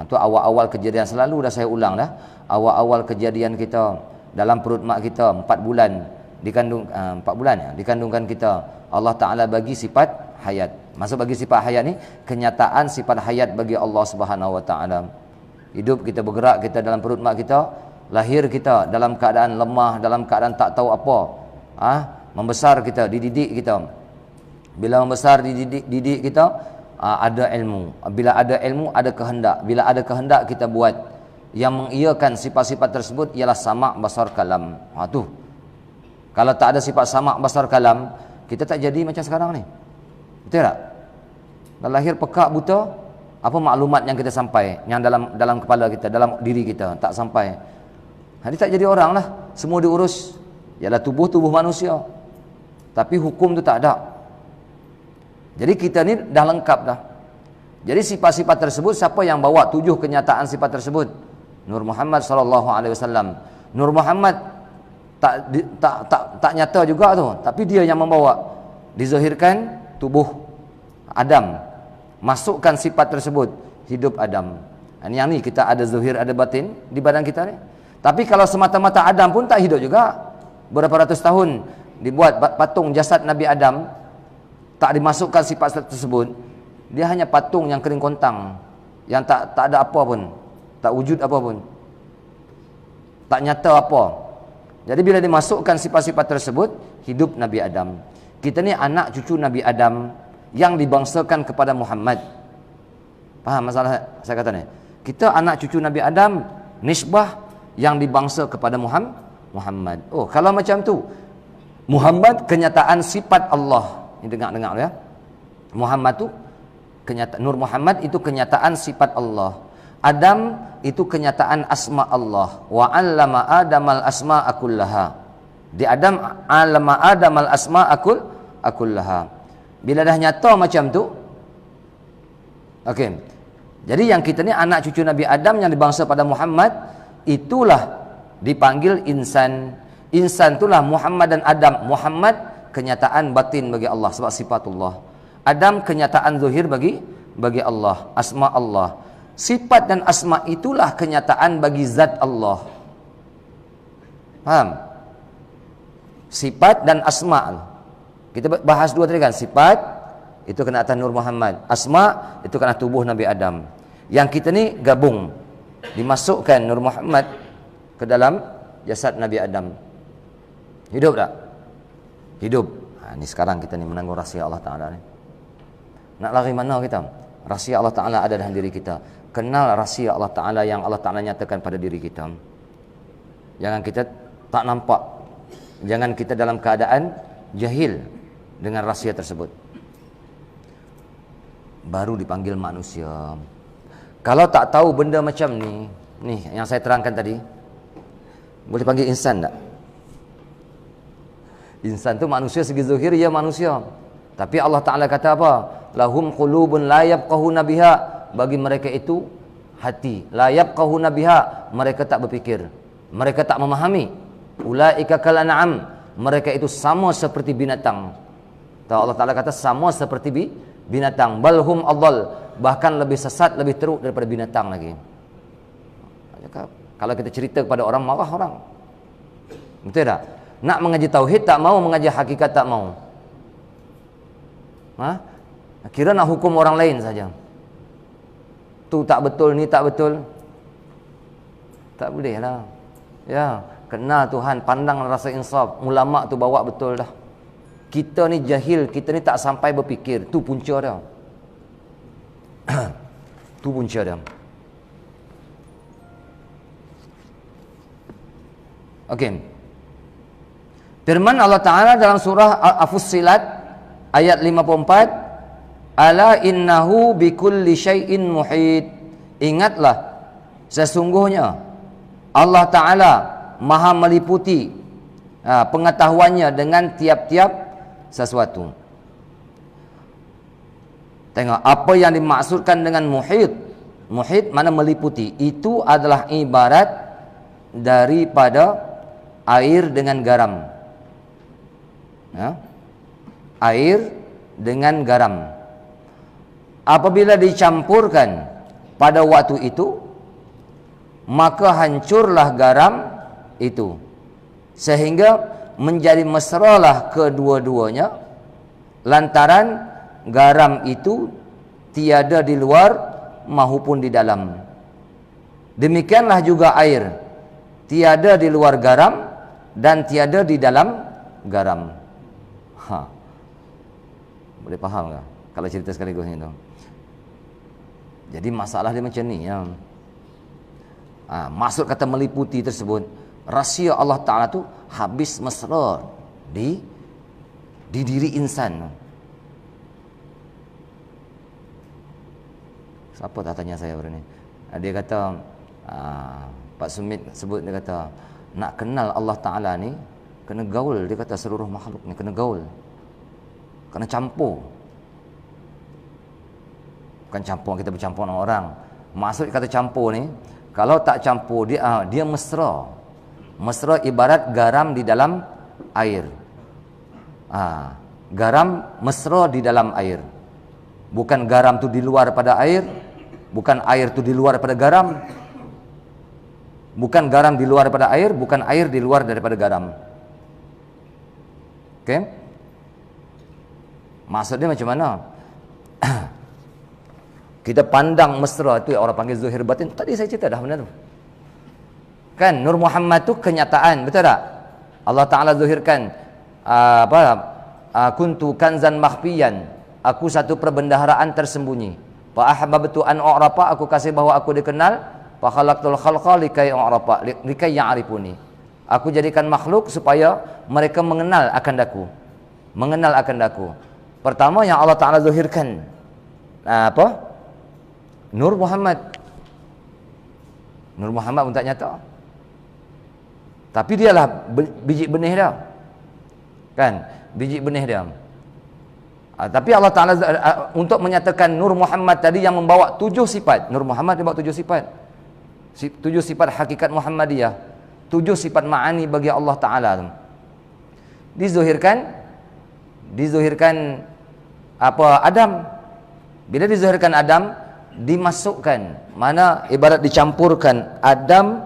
Tu awal-awal kejadian, selalu dah saya ulang dah. Awal-awal kejadian kita dalam perut mak kita 4 bulan dikandung 4 bulan ya, dikandungkan kita. Allah Ta'ala bagi sifat hayat. Maksud bagi sifat hayat ni kenyataan sifat hayat bagi Allah Subhanahu Wa Ta'ala. Hidup kita, bergerak kita dalam perut mak kita, lahir kita dalam keadaan lemah, dalam keadaan tak tahu apa. Membesar kita, dididik kita. Bila membesar dididik kita, ada ilmu. Bila ada ilmu, ada kehendak. Bila ada kehendak, kita buat. Yang mengiyakan sifat-sifat tersebut ialah sama' basar kalam. Tu. Kalau tak ada sifat sama' basar kalam, kita tak jadi macam sekarang ni. Betul tak? Dah lahir pekak buta, apa maklumat yang kita sampai, yang dalam kepala kita, dalam diri kita tak sampai. Jadi tak jadi orang lah. Semua diurus ialah tubuh manusia, tapi hukum tu tak ada. Jadi kita ni dah lengkap dah. Jadi sifat-sifat tersebut, siapa yang bawa 7 kenyataan sifat tersebut? Nur Muhammad sallallahu alaihi wasallam. Nur Muhammad tak nyata juga tu, tapi dia yang membawa. Dizahirkan tubuh Adam, masukkan sifat tersebut, hidup Adam. Yang ni kita ada zahir, ada batin di badan kita ni. Tapi kalau semata-mata Adam pun tak hidup juga. Berapa ratus tahun dibuat patung jasad Nabi Adam, tak dimasukkan sifat tersebut, dia hanya patung yang kering kontang, yang tak ada apa pun, tak wujud apa pun, tak nyata apa. Jadi bila dimasukkan sifat-sifat tersebut, hidup Nabi Adam. Kita ni anak cucu Nabi Adam yang dibangsakan kepada Muhammad. Faham masalah saya kata ni? Kita anak cucu Nabi Adam, nisbah yang dibangsa kepada Muhammad. Oh, kalau macam tu, Muhammad kenyataan sifat Allah. Ini dengar-dengar ya. Muhammad tu kenyataan, Nur Muhammad itu kenyataan sifat Allah. Adam itu kenyataan asma Allah. Wa 'allama Adamal asma'a kullaha. Di Adam 'allama Adamal asma'a kullaha. Bila dah nyata macam tu, okey. Jadi yang kita ni anak cucu Nabi Adam yang dibangsa pada Muhammad, itulah dipanggil insan. Insan itulah Muhammad dan Adam. Muhammad kenyataan batin bagi Allah sebab sifatullah. Adam kenyataan zahir bagi bagi Allah, asma Allah. Sifat dan asma itulah kenyataan bagi zat Allah. Faham? Sifat dan asma. Kita bahas dua tadi kan. Sifat itu kena atas Nur Muhammad, asma itu kena tubuh Nabi Adam. Yang kita ni gabung, dimasukkan Nur Muhammad ke dalam jasad Nabi Adam. Hidup tak? Hidup. Ni sekarang kita ni menanggung rahsia Allah Ta'ala ni. Nak lari mana kita? Rahsia Allah Ta'ala ada dalam diri kita. Kenal rahsia Allah Ta'ala yang Allah Ta'ala nyatakan pada diri kita. Jangan kita tak nampak. Jangan kita dalam keadaan jahil dengan rahsia tersebut. Baru dipanggil manusia. Kalau tak tahu benda macam ni yang saya terangkan tadi, boleh panggil insan tak? Insan tu manusia segi zahir, ya manusia. Tapi Allah Ta'ala kata apa? Lahum qulubun la yafqahuna biha. Bagi mereka itu hati. La yafqahuna biha. Mereka tak berfikir. Mereka tak memahami. Ulaika kal an'am. Mereka itu sama seperti binatang. Tahu Allah Ta'ala kata sama seperti binatang. Balhum adall. Bahkan lebih sesat, lebih teruk daripada binatang lagi. Kalau kita cerita kepada orang, marah orang. Betul tak? Nak mengaji tauhid tak mau, mengaji hakikat tak mau. Kira nak hukum orang lain saja. Tu tak betul, ni tak betul. Tak boleh lah. Ya, kenal Tuhan, pandang rasa insaf. Ulama tu bawa betul dah. Kita ni jahil, kita ni tak sampai berfikir. Tu punca dia. Tu punca dia. Okey. Firman Allah Ta'ala dalam surah Al-Fussilat ayat 54, ala innahu bikulli syai'in muhit. Ingatlah, sesungguhnya Allah Ta'ala maha meliputi pengetahuannya dengan tiap-tiap sesuatu. Tengok apa yang dimaksudkan dengan muhit. Muhit mana meliputi. Itu adalah ibarat daripada air dengan garam. Air dengan garam. Apabila dicampurkan pada waktu itu, maka hancurlah garam itu, sehingga menjadi mesralah kedua-duanya, lantaran garam itu tiada di luar maupun di dalam. Demikianlah juga air, tiada di luar garam dan tiada di dalam garam. Boleh faham tak kalau cerita sekaligus ni tu? Jadi masalah dia macam ni ya. Maksud kata meliputi tersebut, rahsia Allah Ta'ala tu habis mesra di diri insan. Siapa tak tanya saya hari ni? Dia kata, Pak Sumit sebut, dia kata, nak kenal Allah Ta'ala ni kena gaul. Dia kata seluruh makhluk ni kena gaul, kena campur. Bukan campur kita bercampur dengan orang. Maksud kata campur ni, kalau tak campur dia mesra. Mesra ibarat garam di dalam air. Garam mesra di dalam air. Bukan garam tu di luar pada air, bukan air tu di luar pada garam. Bukan garam di luar daripada air, bukan air di luar daripada garam. Okey? Maksudnya macam mana? Kita pandang mesra tu orang panggil zuhir batin. Tadi saya cerita dah benda tu. Kan Nur Muhammad tu kenyataan, betul tak? Allah Ta'ala zuhirkan kuntu kanzan makhfiyan. Aku satu perbendaharaan tersembunyi. Fa ahbabtu an u'rafa, aku kasih bahawa aku dikenal. Fa khalaqtul khalqa likai u'rafa likai ya'rifuni. Aku jadikan makhluk supaya mereka mengenal akan daku. Mengenal akan daku. Pertama yang Allah Ta'ala zuhirkan Nur Muhammad. Nur Muhammad pun tak nyata, tapi dialah biji benih dia. Kan? Biji benih dia. Tapi Allah Ta'ala untuk menyatakan Nur Muhammad tadi yang membawa 7 sifat. Nur Muhammad dia bawa 7 sifat. 7 sifat hakikat Muhammadiyah. 7 sifat ma'ani bagi Allah Ta'ala. Dizuhirkan Adam. Bila dizahirkan Adam, dimasukkan, mana ibarat dicampurkan Adam,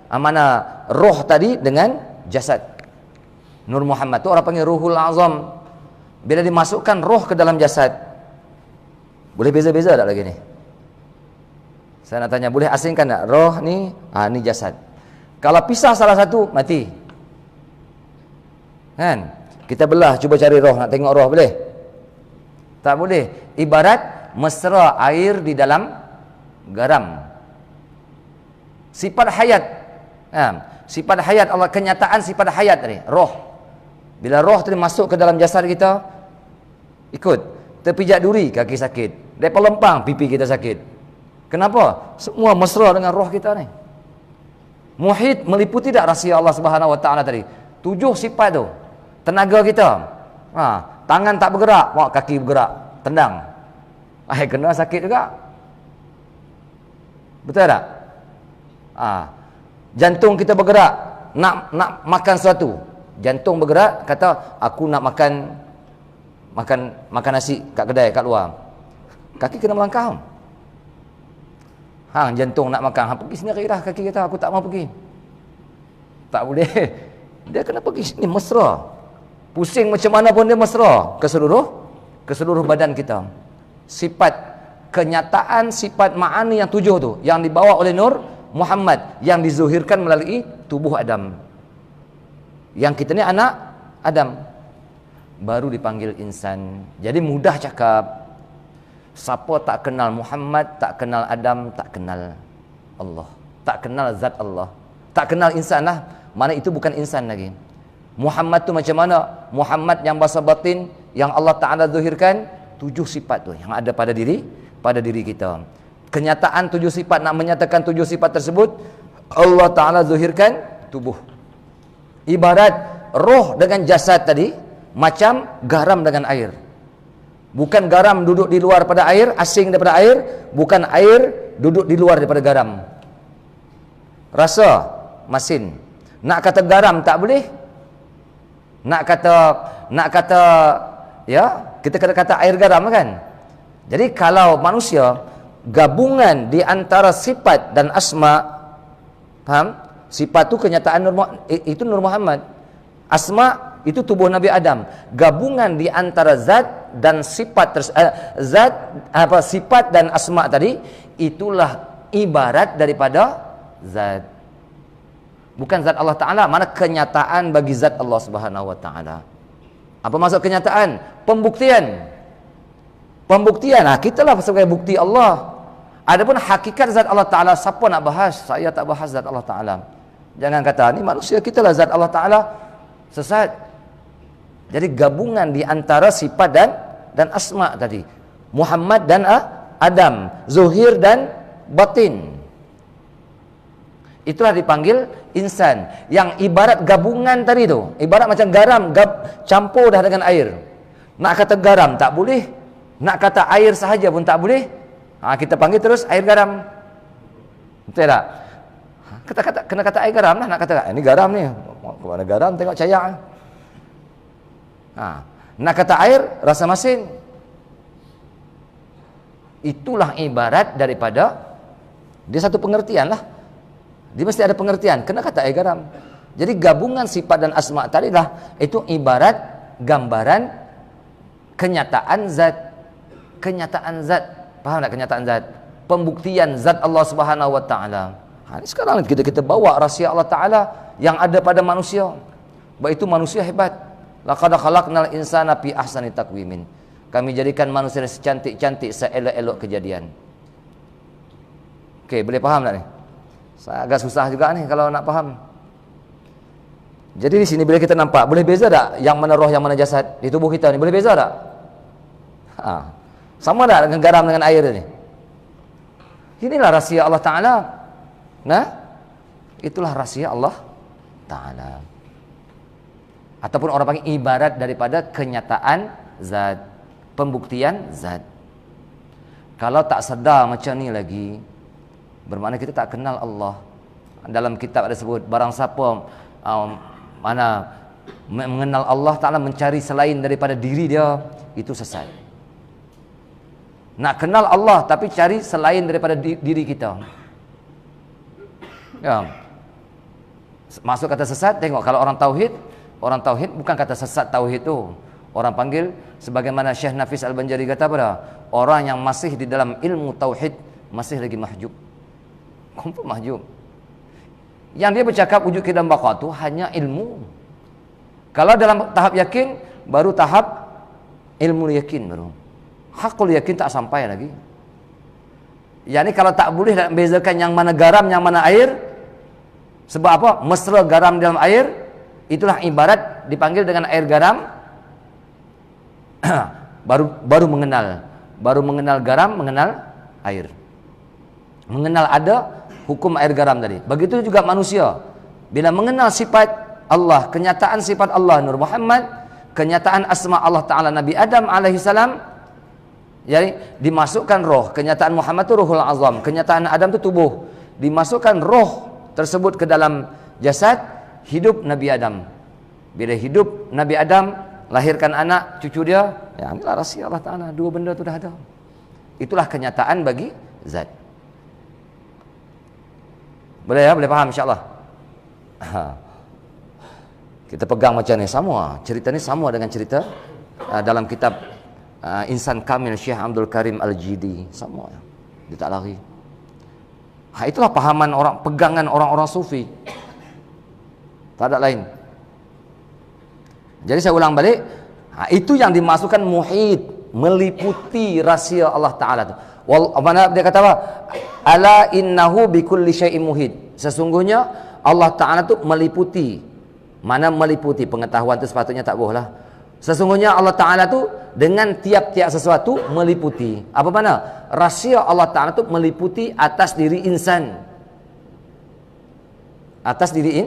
mana roh tadi dengan jasad. Nur Muhammad tu orang panggil Ruhul Azam. Bila dimasukkan roh ke dalam jasad, boleh beza-beza tak lagi ni? Saya nak tanya, boleh asingkan tak? Roh ni, ni jasad. Kalau pisah salah satu, mati. Kan? Kita belah, cuba cari roh, nak tengok roh, boleh? Tak boleh. Ibarat mesra air di dalam garam. Sifat hayat. Sifat hayat Allah, kenyataan sifat hayat tadi, roh. Bila roh tadi masuk ke dalam jasad kita, ikut. Terpijak duri, kaki sakit. Depa lempang, pipi kita sakit. Kenapa? Semua mesra dengan roh kita ni. Muhit, meliputi tak rahsia Allah Subhanahu Wa Taala tadi? 7 sifat tu. Tenaga kita. Tangan tak bergerak, kaki bergerak, tendang. Kena sakit juga. Betul tak? Jantung kita bergerak, nak makan sesuatu. Jantung bergerak, kata aku nak makan nasi kat kedai kat luar. Kaki kena melangkah. Jantung nak makan, pergi sendiri dah kaki kata, aku tak mau pergi. Tak boleh. Dia kena pergi sini, mesra. Pusing macam mana pun dia mesra ke seluruh badan kita. Sifat kenyataan, sifat ma'ani yang 7 tu, yang dibawa oleh Nur Muhammad, yang dizuhirkan melalui tubuh Adam. Yang kita ni anak Adam, baru dipanggil insan. Jadi mudah cakap. Siapa tak kenal Muhammad, tak kenal Adam, tak kenal Allah, tak kenal zat Allah, tak kenal insan lah. Mana itu bukan insan lagi. Muhammad tu macam mana? Muhammad yang bahasa batin, yang Allah Ta'ala zuhirkan 7 sifat tu yang ada pada diri kita. Kenyataan 7 sifat, nak menyatakan 7 sifat tersebut, Allah Ta'ala zuhirkan tubuh. Ibarat roh dengan jasad tadi, macam garam dengan air. Bukan garam duduk di luar pada air, asing daripada air. Bukan air duduk di luar daripada garam. Rasa masin. Nak kata garam tak boleh. Nak kata ya, kita kata air garam kan. Jadi kalau manusia, gabungan di antara sifat dan asma, faham? Sifat tu kenyataan itu Nur Muhammad. Asma itu tubuh Nabi Adam. Gabungan di antara zat dan sifat sifat dan asma tadi, itulah ibarat daripada zat. Bukan zat Allah Ta'ala, mana kenyataan bagi zat Allah Subhanahu Wa Ta'ala. Apa maksud kenyataan? Pembuktian. Kita lah sebagai bukti Allah. Adapun hakikat zat Allah Ta'ala, siapa nak bahas? Saya tak bahas zat Allah Ta'ala. Jangan kata ni manusia, kita lah zat Allah Ta'ala. Sesat. Jadi gabungan di antara sifat dan asma tadi. Muhammad dan Adam, zuhir dan batin. Itulah dipanggil insan. Yang ibarat gabungan tadi tu, ibarat macam garam campur dah dengan air. Nak kata garam tak boleh, nak kata air sahaja pun tak boleh. Kita panggil terus air garam. Betul tak? Kena kata air garam lah. Nak kata ini garam ni, mana garam, tengok cayak. Nak kata air, rasa masin. Itulah ibarat daripada, dia satu pengertian lah. Dia mesti ada pengertian. Kena kata air garam. Jadi gabungan sifat dan asma tadi lah, itu ibarat gambaran kenyataan zat. Kenyataan zat. Faham tak kenyataan zat? Pembuktian zat Allah Subhanahu Wa Ta'ala. Sekarang kita bawa rahsia Allah Ta'ala yang ada pada manusia. Baik itu manusia hebat. Laqad khalaqnal insana fi ahsani taqwimin. Kami jadikan manusia secantik-cantik, seelok-elok kejadian. Okey, boleh faham tak ni? Saya agak susah juga ni kalau nak faham. Jadi di sini bila kita nampak, boleh beza tak yang mana roh, yang mana jasad di tubuh kita ni? Boleh beza tak? Sama tak dengan garam dengan air ni? Inilah rahsia Allah Ta'ala. Nah, itulah rahsia Allah Ta'ala. Ataupun orang panggil ibarat daripada kenyataan zat, pembuktian zat. Kalau tak sedar macam ni lagi, bermakna kita tak kenal Allah. Dalam kitab ada sebut, barang siapa mana mengenal Allah Ta'ala, mencari selain daripada diri dia, itu sesat. Nak kenal Allah tapi cari selain daripada diri kita. Ya. Masuk kata sesat, tengok kalau orang tauhid bukan kata sesat tauhid tu. Orang panggil sebagaimana Syekh Nafis Al-Banjari kata pada orang yang masih di dalam ilmu tauhid masih lagi mahjub. Kumpul mahjub. Yang dia bercakap wujud qidam baqa tu hanya ilmu. Kalau dalam tahap yakin baru tahap ilmu yakin baru. Hakul yakin tak sampai lagi. Yani kalau tak boleh nak bezakan yang mana garam yang mana air. Sebab apa? Mesra garam dalam air itulah ibarat dipanggil dengan air garam. baru mengenal garam, mengenal air, mengenal ada hukum air garam tadi. Begitu juga manusia bila mengenal sifat Allah, kenyataan sifat Allah Nur Muhammad, kenyataan asma Allah Ta'ala Nabi Adam alaihissalam, jadi dimasukkan roh. Kenyataan Muhammad itu ruhul azam, kenyataan Adam itu tubuh. Dimasukkan roh tersebut ke dalam jasad, hidup Nabi Adam. Bila hidup Nabi Adam, lahirkan anak, cucu dia, ya inilah rahsia Allah Ta'ala. Dua benda itu dah ada. Itulah kenyataan bagi zat. Boleh ya? Boleh faham insyaAllah? Kita pegang macam ni, sama. Cerita ni sama dengan cerita dalam kitab Insan Kamil Syekh Abdul Karim Al-Jidi. Sama. Dia tak lari. Itulah pahaman orang, pegangan orang-orang sufi. Tak ada lain. Jadi saya ulang balik, itu yang dimasukkan muhit, meliputi rahsia Allah Ta'ala tu. Mana dia kata apa? Ala innahu bikulli syai'in muhit. Sesungguhnya Allah Ta'ala tu meliputi. Mana meliputi? Pengetahuan tu sepatutnya tak boleh lah. Sesungguhnya Allah Ta'ala tu dengan tiap-tiap sesuatu meliputi. Apa mana? Rahsia Allah Ta'ala tu meliputi atas diri insan. Atas diri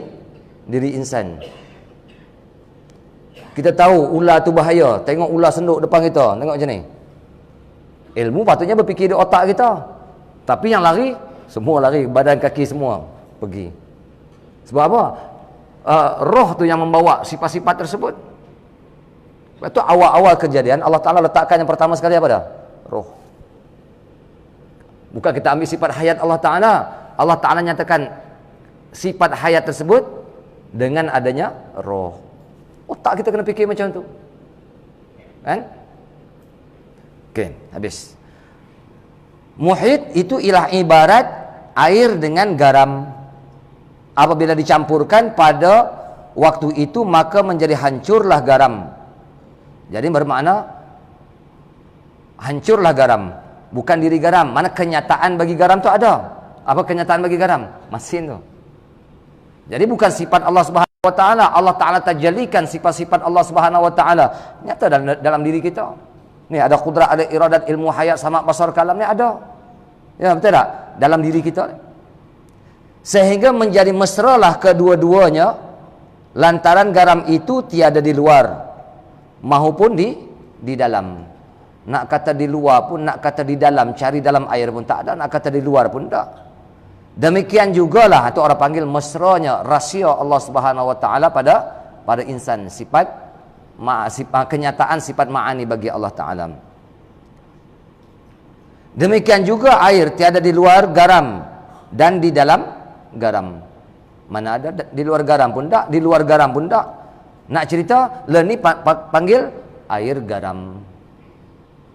insan. Kita tahu ular tu bahaya. Tengok ular senduk depan kita. Tengok macam ni. Ilmu patutnya berfikir di otak kita. Tapi yang lari, semua lari. Badan kaki semua pergi. Sebab apa? Roh tu yang membawa sifat-sifat tersebut. Sebab tu awal-awal kejadian Allah Ta'ala letakkan yang pertama sekali apa dah? Roh. Bukan kita ambil sifat hayat Allah Ta'ala. Allah Ta'ala nyatakan sifat hayat tersebut dengan adanya roh. Otak kita kena fikir macam tu. Kan? Okey, habis. Muhit itu ialah ibarat air dengan garam. Apabila dicampurkan pada waktu itu maka menjadi hancurlah garam. Jadi bermakna hancurlah garam, bukan diri garam. Mana kenyataan bagi garam tu ada. Apa kenyataan bagi garam? Masin tu. Jadi bukan sifat Allah Subhanahu wa Ta'ala. Allah Ta'ala tajalikan sifat-sifat Allah Subhanahu wa Ta'ala nyata dalam diri kita. Ni ada kudrat, ada iradat, ilmu hayat, sama basar kalam ni ada. Ya betul tak? Dalam diri kita. Sehingga menjadi mesralah kedua-duanya lantaran garam itu tiada di luar maupun di dalam. Nak kata di luar pun, nak kata di dalam, cari dalam air pun tak ada, nak kata di luar pun tak. Demikian jugalah itu orang panggil mesranya rahsia Allah Subhanahu wa Ta'ala pada insan, sifat kenyataan sifat ma'ani bagi Allah Ta'ala. Demikian juga air tiada di luar garam dan di dalam garam. Mana ada di luar garam pun tak, di luar garam pun tak. Nak cerita le ni panggil air garam.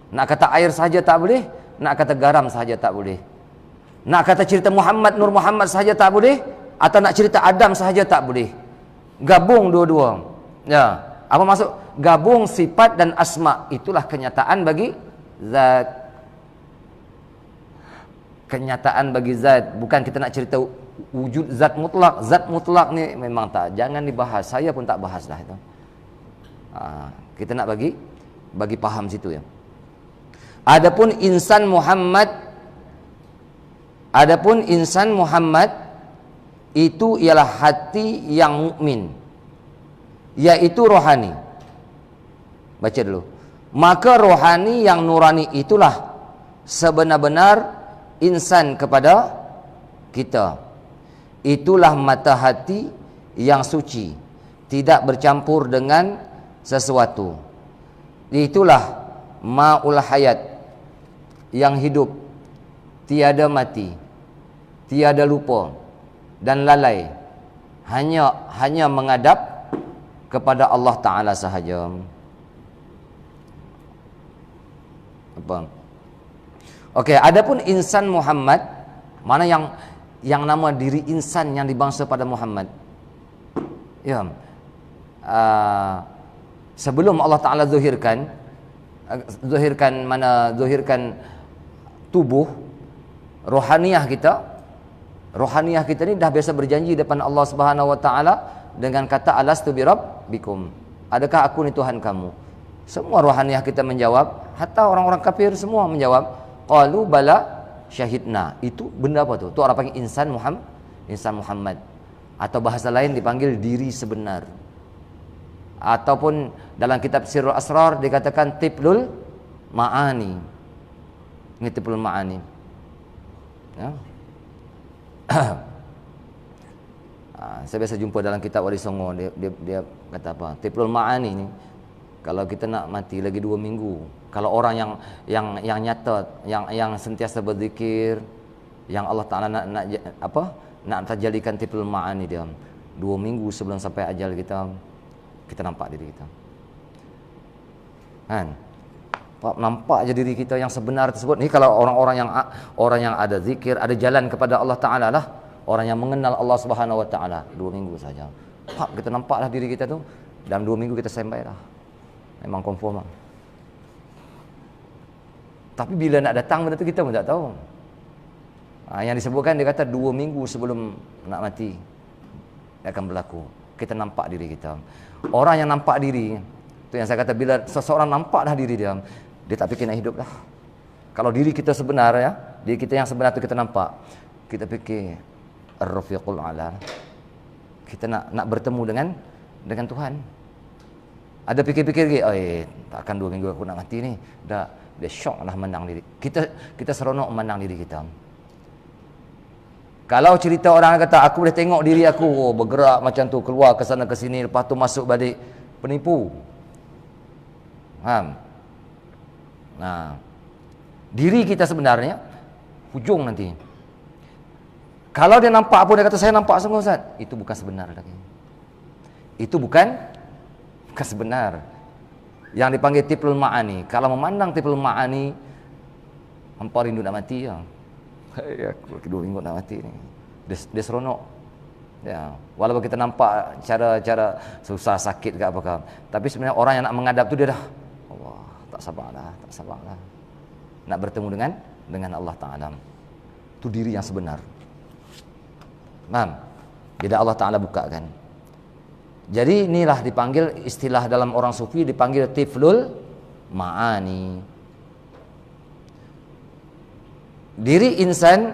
Nak kata air saja tak boleh, nak kata garam saja tak boleh. Nak kata cerita Muhammad, Nur Muhammad sahaja tak boleh, atau nak cerita Adam sahaja tak boleh. Gabung dua-dua. Ya, apa maksud? Gabung sifat dan asma. Itulah kenyataan bagi zat. Kenyataan bagi zat. Bukan kita nak cerita wujud zat mutlak. Zat mutlak ni memang tak. Jangan dibahas. Saya pun tak bahas dah itu. Kita nak bagi paham situ ya. Adapun insan Muhammad itu ialah hati yang mukmin, yaitu rohani. Baca dulu. Maka rohani yang nurani itulah sebenar-benar insan kepada kita. Itulah mata hati yang suci, tidak bercampur dengan sesuatu. Itulah ma'ul hayat. yang hidup, tiada mati, tiada lupa dan lalai, hanya menghadap kepada Allah Ta'ala sahaja. Apa? Okey, adapun insan Muhammad, mana yang nama diri insan yang dibangsa pada Muhammad. Ya. Sebelum Allah Ta'ala zuhirkan tubuh rohaniah kita ni dah biasa berjanji depan Allah Subhanahu Wa Ta'ala dengan kata alastu birabbikum, adakah aku ni Tuhan kamu? Semua rohaniah kita menjawab, hatta orang-orang kafir semua menjawab, qalu bala syahidna. Itu benda apa tu? Tu orang panggil insan Muhammad. Atau bahasa lain dipanggil diri sebenar. Ataupun dalam kitab Sirrul Asrar dikatakan tiplul ma'ani. Ini tiplul ma'ani. Ya. Saya biasa jumpa dalam kitab Wali Songo, dia kata apa? Tiplul ma'ani ni, kalau kita nak mati lagi 2 minggu, kalau orang yang nyata, yang sentiasa berzikir, yang Allah Taala nak terjadikan tiplul ma'ani dia, 2 minggu sebelum sampai ajal kita nampak diri kita. Kan? Nampak je diri kita yang sebenar tersebut. Ni kalau orang yang ada zikir, ada jalan kepada Allah Taala lah, orang yang mengenal Allah Subhanahu Wa Taala, 2 minggu saja. Kita nampaklah diri kita tu, dalam 2 minggu kita sampai dah. Memang confirm lah. Tapi bila nak datang benda tu kita pun tak tahu. Yang disebutkan dia kata 2 minggu sebelum nak mati dia akan berlaku. Kita nampak diri kita. Orang yang nampak diri, tu yang saya kata, bila seseorang nampak dah diri dia tak fikir nak hidup dah. Kalau diri kita sebenar, ya, diri kita yang sebenar tu kita nampak, kita fikir ar-rafiqul a'la. Kita nak bertemu dengan Tuhan. Ada fikir-fikir lagi, takkan 2 minggu aku nak mati ni. Dia syok lah menang diri. Kita seronok menang diri kita. Kalau cerita orang kata, aku boleh tengok diri aku bergerak macam tu, keluar ke sana ke sini, lepas tu masuk balik, penipu. Faham? Nah, diri kita sebenarnya hujung nanti. Kalau dia nampak apa, dia kata saya nampak semua, Ustaz, itu bukan sebenar lagi. Itu bukan sebenar. Yang dipanggil tiplul ma'ani. Kalau memandang tiplul ma'ani, hampa rindu nak mati ya. Aku 2 minggu nak mati ni. Dia seronok. Ya, walaupun kita nampak cara susah, sakit ke apakah, tapi sebenarnya orang yang nak menghadap tu dia dah, Allah, tak sabarlah. Nak bertemu dengan Allah Taala. Tu diri yang sebenar. Faham? Bila Allah Taala bukakan. Jadi inilah dipanggil, istilah dalam orang sufi dipanggil tiflul ma'ani. Diri insan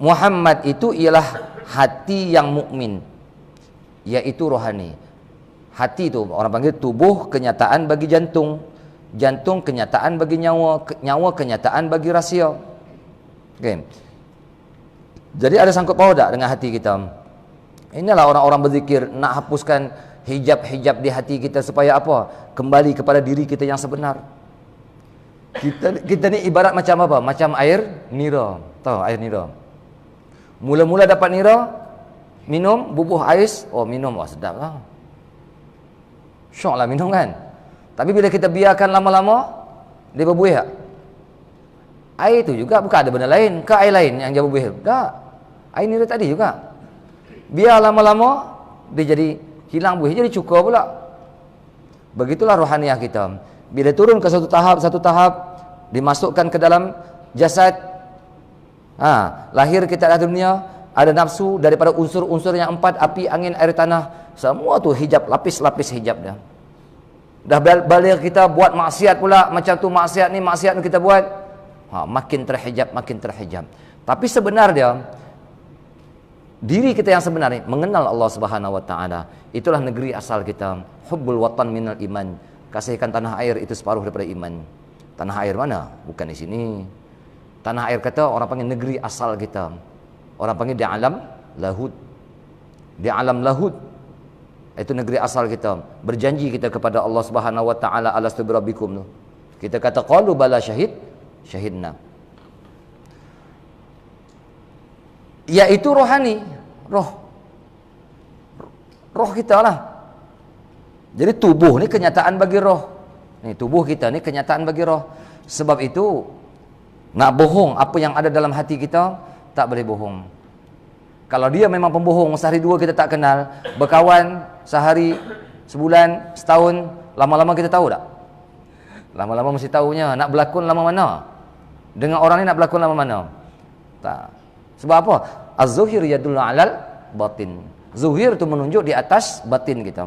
Muhammad itu ialah hati yang mukmin, yaitu rohani. Hati itu orang panggil tubuh kenyataan bagi jantung, jantung kenyataan bagi nyawa, nyawa kenyataan bagi rahsia. Okay. Jadi ada sangkut paut tak dengan hati kita? Inilah orang-orang berzikir nak hapuskan hijab-hijab di hati kita supaya apa? Kembali kepada diri kita yang sebenar. Kita ni ibarat macam apa? Macam air nira. Tahu air nira? Mula-mula dapat nira, minum, bubuh ais, minum, sedap lah. Syok lah minum kan. Tapi bila kita biarkan lama-lama, dia berbuih tak? Air tu juga bukan ada benda lain ke air lain yang dia berbuih? Tak. Air nira tadi juga. Biar lama-lama, dia jadi hilang buih, jadi cuka pula. Begitulah rohaniah kita. Bila turun ke satu tahap, dimasukkan ke dalam jasad, lahir kita dalam dunia, ada nafsu daripada unsur-unsur yang 4, api, angin, air, tanah, semua tu hijab, lapis-lapis hijab dah. Dah balik kita buat maksiat pula, macam tu maksiat ni kita buat, makin terhijab. Tapi sebenarnya diri kita yang sebenar ni mengenal Allah Subhanahu Wa Taala. Itulah negeri asal kita. Hubbul watan minal iman. Kasihkan tanah air itu separuh daripada iman. Tanah air mana? Bukan di sini. Tanah air kata orang panggil negeri asal kita. Orang panggil di alam lahud. Di alam lahud. Itu negeri asal kita. Berjanji kita kepada Allah Subhanahu Wa Taala, alastu birabbikum tu. Kita kata qalu bala Syahidna. Yaitu rohani, roh kita lah. Jadi tubuh ni kenyataan bagi roh. Ni tubuh kita ni kenyataan bagi roh. Sebab itu nak bohong apa yang ada dalam hati kita, tak boleh bohong. Kalau dia memang pembohong, sehari dua kita tak kenal, berkawan sehari, sebulan, setahun, lama-lama kita tahu tak? Lama-lama mesti tahunya. Nak berlakon lama mana? Dengan orang ni nak berlakon lama mana? Tak. Sebab apa? Az-zuhir yadullu alal batin. Zuhir itu menunjuk di atas batin kita.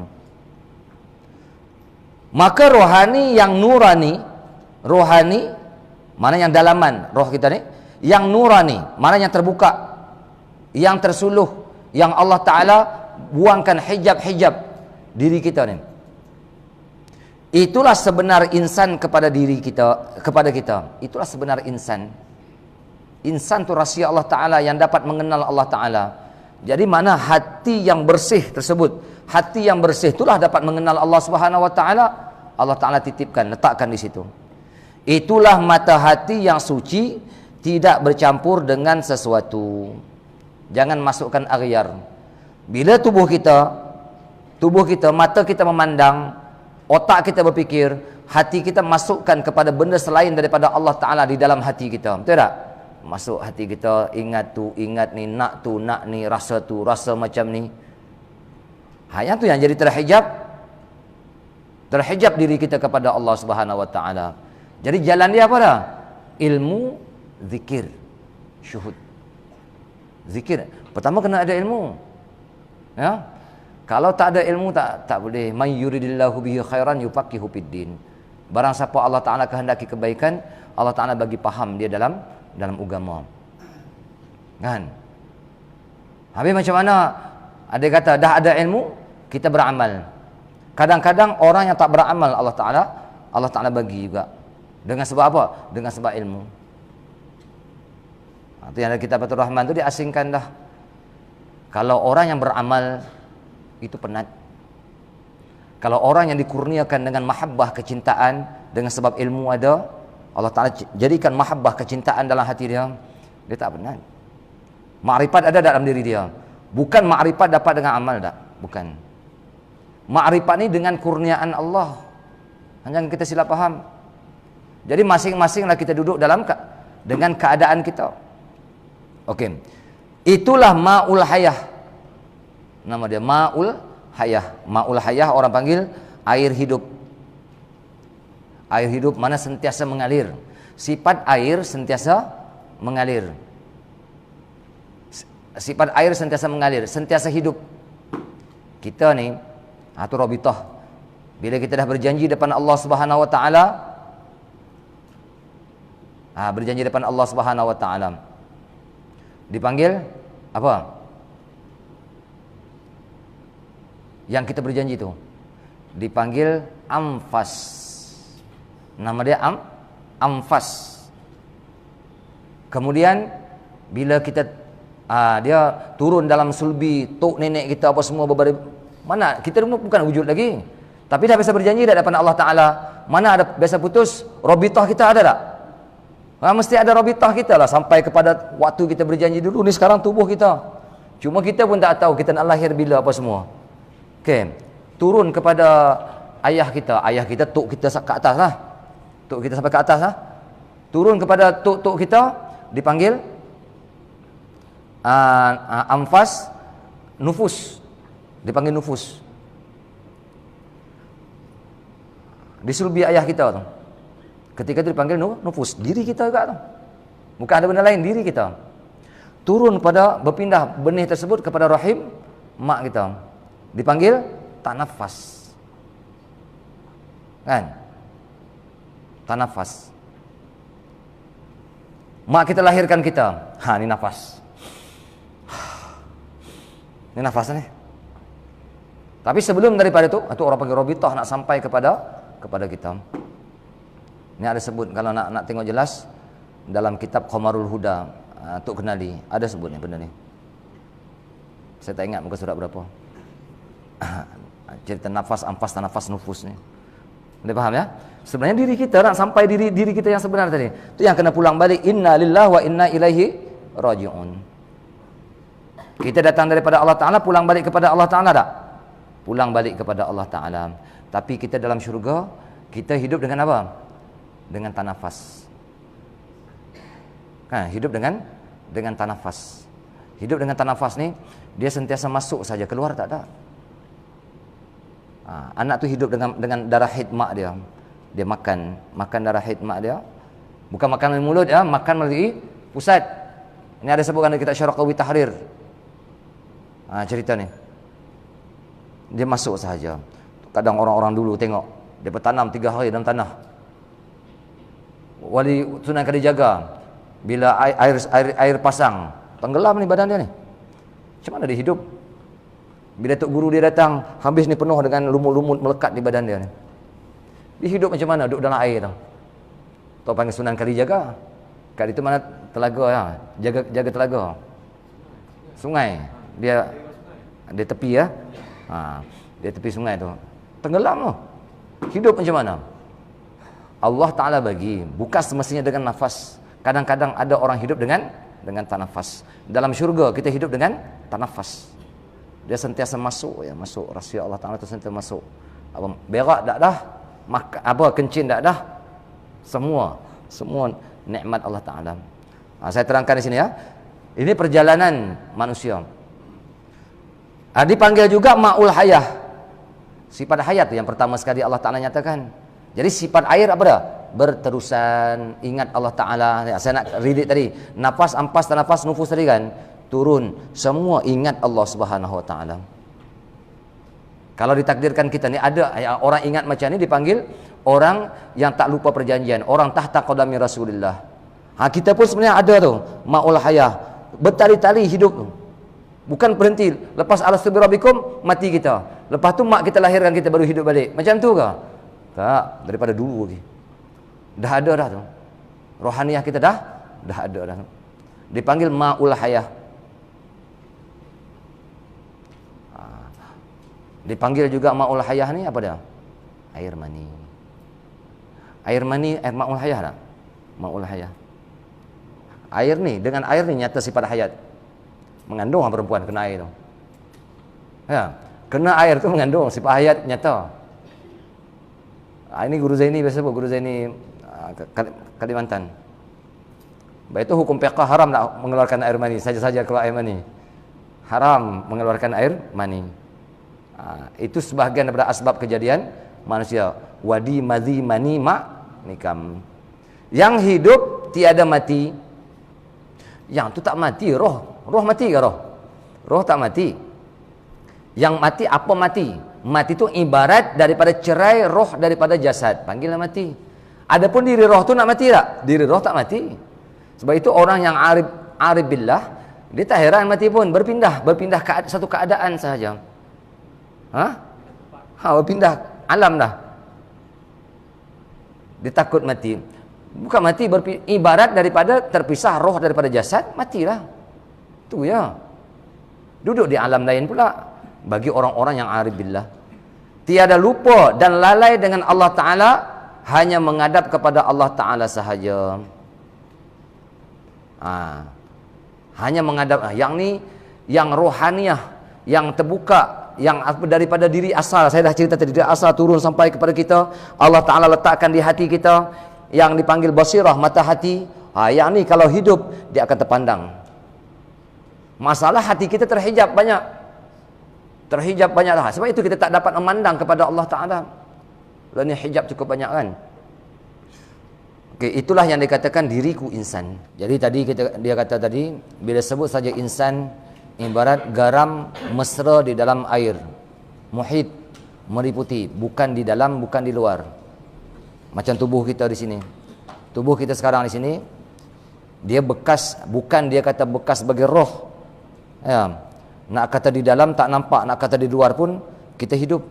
Maka rohani yang nurani, rohani mana yang dalaman roh kita ni, yang nurani mana yang terbuka, yang tersuluh, yang Allah Ta'ala buangkan hijab-hijab diri kita ni. Itulah sebenar insan kepada diri kita, kepada kita. Itulah sebenar insan. Insan tu rahsia Allah Ta'ala yang dapat mengenal Allah Ta'ala. Jadi mana hati yang bersih tersebut, hati yang bersih itulah dapat mengenal Allah Subhanahu Wa Ta'ala. Allah Ta'ala titipkan, letakkan di situ. Itulah mata hati yang suci, tidak bercampur dengan sesuatu. Jangan masukkan aghyar. Bila tubuh kita, mata kita memandang, otak kita berfikir, hati kita masukkan kepada benda selain daripada Allah Ta'ala di dalam hati kita. Betul tak? Masuk hati kita, ingat tu, ingat ni, nak tu, nak ni, rasa tu, rasa macam ni. Yang tu yang jadi terhijab diri kita kepada Allah Subhanahu Wa Ta'ala. Jadi jalan dia apa dah? Ilmu, zikir, syuhud. Zikir. Pertama kena ada ilmu. Ya. Kalau tak ada ilmu tak boleh. Man yuridillahu bihi khairan yufaqihu fiddin. Barang siapa Allah Ta'ala kehendaki kebaikan, Allah Ta'ala bagi faham dia dalam agama. Kan? Habis macam mana? Ada kata dah ada ilmu, kita beramal. Kadang-kadang orang yang tak beramal Allah Ta'ala bagi juga. Dengan sebab apa? Dengan sebab ilmu. Itu yang ada kitab Fathur Rahman tu diasingkan dah. Kalau orang yang beramal itu penat. Kalau orang yang dikurniakan dengan mahabbah kecintaan dengan sebab ilmu ada, Allah Ta'ala jadikan mahabbah kecintaan dalam hati dia, dia tak penat. Ma'rifat ada dalam diri dia. Bukan ma'rifat dapat dengan amal tak? Bukan. Ma'rifat ni dengan kurniaan Allah. Jangan kita silap faham. Jadi masing-masinglah kita duduk dengan keadaan kita. Okey. Itulah ma'ul hayah. Nama dia ma'ul hayah. Ma'ul hayah orang panggil air hidup. Air hidup mana sentiasa mengalir. Sifat air sentiasa mengalir. Sifat air sentiasa mengalir, sentiasa hidup. Kita ni atau rabitah. Bila kita dah berjanji depan Allah Subhanahu Wa Ta'ala, berjanji depan Allah Subhanahu Wa Ta'ala, dipanggil apa? Yang kita berjanji itu dipanggil anfas. Nama dia anfas. Kemudian bila kita dia turun dalam sulbi tok nenek kita apa semua mana kita bukan wujud lagi, tapi dah biasa berjanji dah depan Allah Ta'ala. Mana ada biasa putus, rabitah kita ada tak? Mesti ada rabitah kita lah sampai kepada waktu kita berjanji dulu ni. Sekarang tubuh kita, cuma kita pun tak tahu kita nak lahir bila apa semua. Okey, turun kepada ayah kita, tok kita ke atas lah. Tok kita sampai ke atas lah. Turun kepada tok kita dipanggil anfas, nufus. Dipanggil nufus. Disulbi ayah kita tu. Ketika itu dipanggil nufus, diri kita juga tu. Bukan ada benda lain, diri kita. Turun pada berpindah benih tersebut kepada rahim mak kita. Dipanggil tanafas. Kan? Tanafas. Mak kita lahirkan kita. Ini nafas. Ini nafas ni. Tapi sebelum daripada itu orang panggil rabitah nak sampai kepada kita. Ini ada sebut kalau nak tengok jelas dalam kitab Qamarul Huda, Tok Kenali ada sebut ni benda ni. Saya tak ingat muka surat berapa. Cerita nafas, anfas, tanafas, nufus ni. Boleh faham ya? Sebenarnya diri kita nak sampai diri kita yang sebenar tadi. Itu yang kena pulang balik. Inna lillahi wa inna ilaihi raji'un. Kita datang daripada Allah Ta'ala, pulang balik kepada Allah Ta'ala tak? Pulang balik kepada Allah Ta'ala. Tapi kita dalam syurga, kita hidup dengan apa? Dengan tanafas. Kan, hidup dengan tanafas. Hidup dengan tanafas ni, dia sentiasa masuk saja, keluar tak ada. Anak tu hidup dengan darah haid mak dia. Dia makan darah haid mak dia. Bukan makan melalui mulut ya, makan melalui pusat. Ini ada sebutkan dalam kitab Syarah Qawi Tahrir. Cerita ni. Dia masuk sahaja. Kadang orang-orang dulu tengok, dia bertanam 3 hari dalam tanah. Wali Sunan Kalijaga, bila air pasang, tenggelam ni badan dia ni. Macam mana dia hidup? Bila Tok Guru dia datang, habis ni penuh dengan lumut-lumut melekat di badan dia ni. Dia hidup macam mana? Duduk dalam air tau. Tok panggil Sunan Kalijaga. Kat itu mana telaga ya? Jaga telaga. Sungai. Dia tepi ya. Dia tepi sungai tu. Tenggelam tu. Hidup macam mana? Allah Ta'ala bagi. Bukan semestinya dengan nafas. Kadang-kadang ada orang hidup dengan tanafas. Dalam syurga kita hidup dengan tanafas. Dia sentiasa masuk ya, masuk. Rahsia Allah Ta'ala tu sentiasa masuk. Apa berak tak dah? Kencing tak dah? Semua nikmat Allah Ta'ala. Saya terangkan di sini ya. Ini perjalanan manusia. Dipanggil juga ma'ul hayah. Sifat hayat yang pertama sekali Allah Ta'ala nyatakan. Jadi sifat air apa dah? Berterusan. Ingat Allah Ta'ala. Saya nak read it tadi. Nafas, ampas, tanafas, nufus tadi kan. Turun. Semua ingat Allah Subhanahu Wa Ta'ala. Kalau ditakdirkan kita ni ada orang ingat macam ni dipanggil orang yang tak lupa perjanjian. Orang tahta qadami Rasulullah. Kita pun sebenarnya ada tu. Ma'ul hayah. Bertali-tali hidup tu. Bukan berhenti. Lepas alastu birabbikum, mati kita. Lepas tu mak kita lahirkan kita baru hidup balik. Macam tu ke? Tak. Daripada dulu lagi. Dah ada dah tu. Rohaniah kita dah ada dah tu. Dipanggil ma'ul hayah. Dipanggil juga ma'ul hayah ni apa dia? Air mani. Air mani, ma'ul hayah tak? Ma'ul hayah. Air ni, dengan air ni nyata sifat hayat. Mengandung perempuan kena air tu. Ya, kena air tu mengandung sifat hayat nyata. Ini Guru Zaini biasa sebut, Guru Zaini Kalimantan. Baik itu hukum fiqh haram tak mengeluarkan air mani, saja-saja keluar air mani. Haram mengeluarkan air mani. Itu sebahagian daripada asbab kejadian manusia. Wadi madhi mani ma nikam. Yang hidup tiada mati. Yang tu tak mati, roh mati ke roh? Roh tak mati. Yang mati apa mati? Mati tu ibarat daripada cerai roh daripada jasad. Panggillah mati. Adapun diri roh tu nak mati tak? Diri roh tak mati. Sebab itu orang yang arif billah, dia tak heran mati pun, berpindah satu keadaan sahaja. Berpindah alam dah. Dia takut mati. Bukan mati, ibarat daripada terpisah roh daripada jasad, matilah. Tu ya. Duduk di alam lain pula. Bagi orang-orang yang arif billah, tiada lupa dan lalai dengan Allah Ta'ala, hanya menghadap kepada Allah Ta'ala sahaja. Hanya menghadap. Yang ni, yang rohaniah, yang terbuka, yang daripada diri asal. Saya dah cerita tadi, diri asal turun sampai kepada kita. Allah Ta'ala letakkan di hati kita, yang dipanggil basirah, mata hati. Yang ni kalau hidup, dia akan terpandang. Masalah hati kita terhijab banyak. Terhijab banyak lah. Sebab itu kita tak dapat memandang kepada Allah Ta'ala. Kerana hijab cukup banyak kan. Okay, itulah yang dikatakan diriku insan. Jadi tadi dia kata tadi, bila sebut saja insan, ibarat garam mesra di dalam air. Muhit, meliputi. Bukan di dalam, bukan di luar. Macam tubuh kita di sini. Tubuh kita sekarang di sini, dia bekas, bukan dia kata bekas sebagai roh. Ya. Nak kata di dalam tak nampak, nak kata di luar pun kita hidup.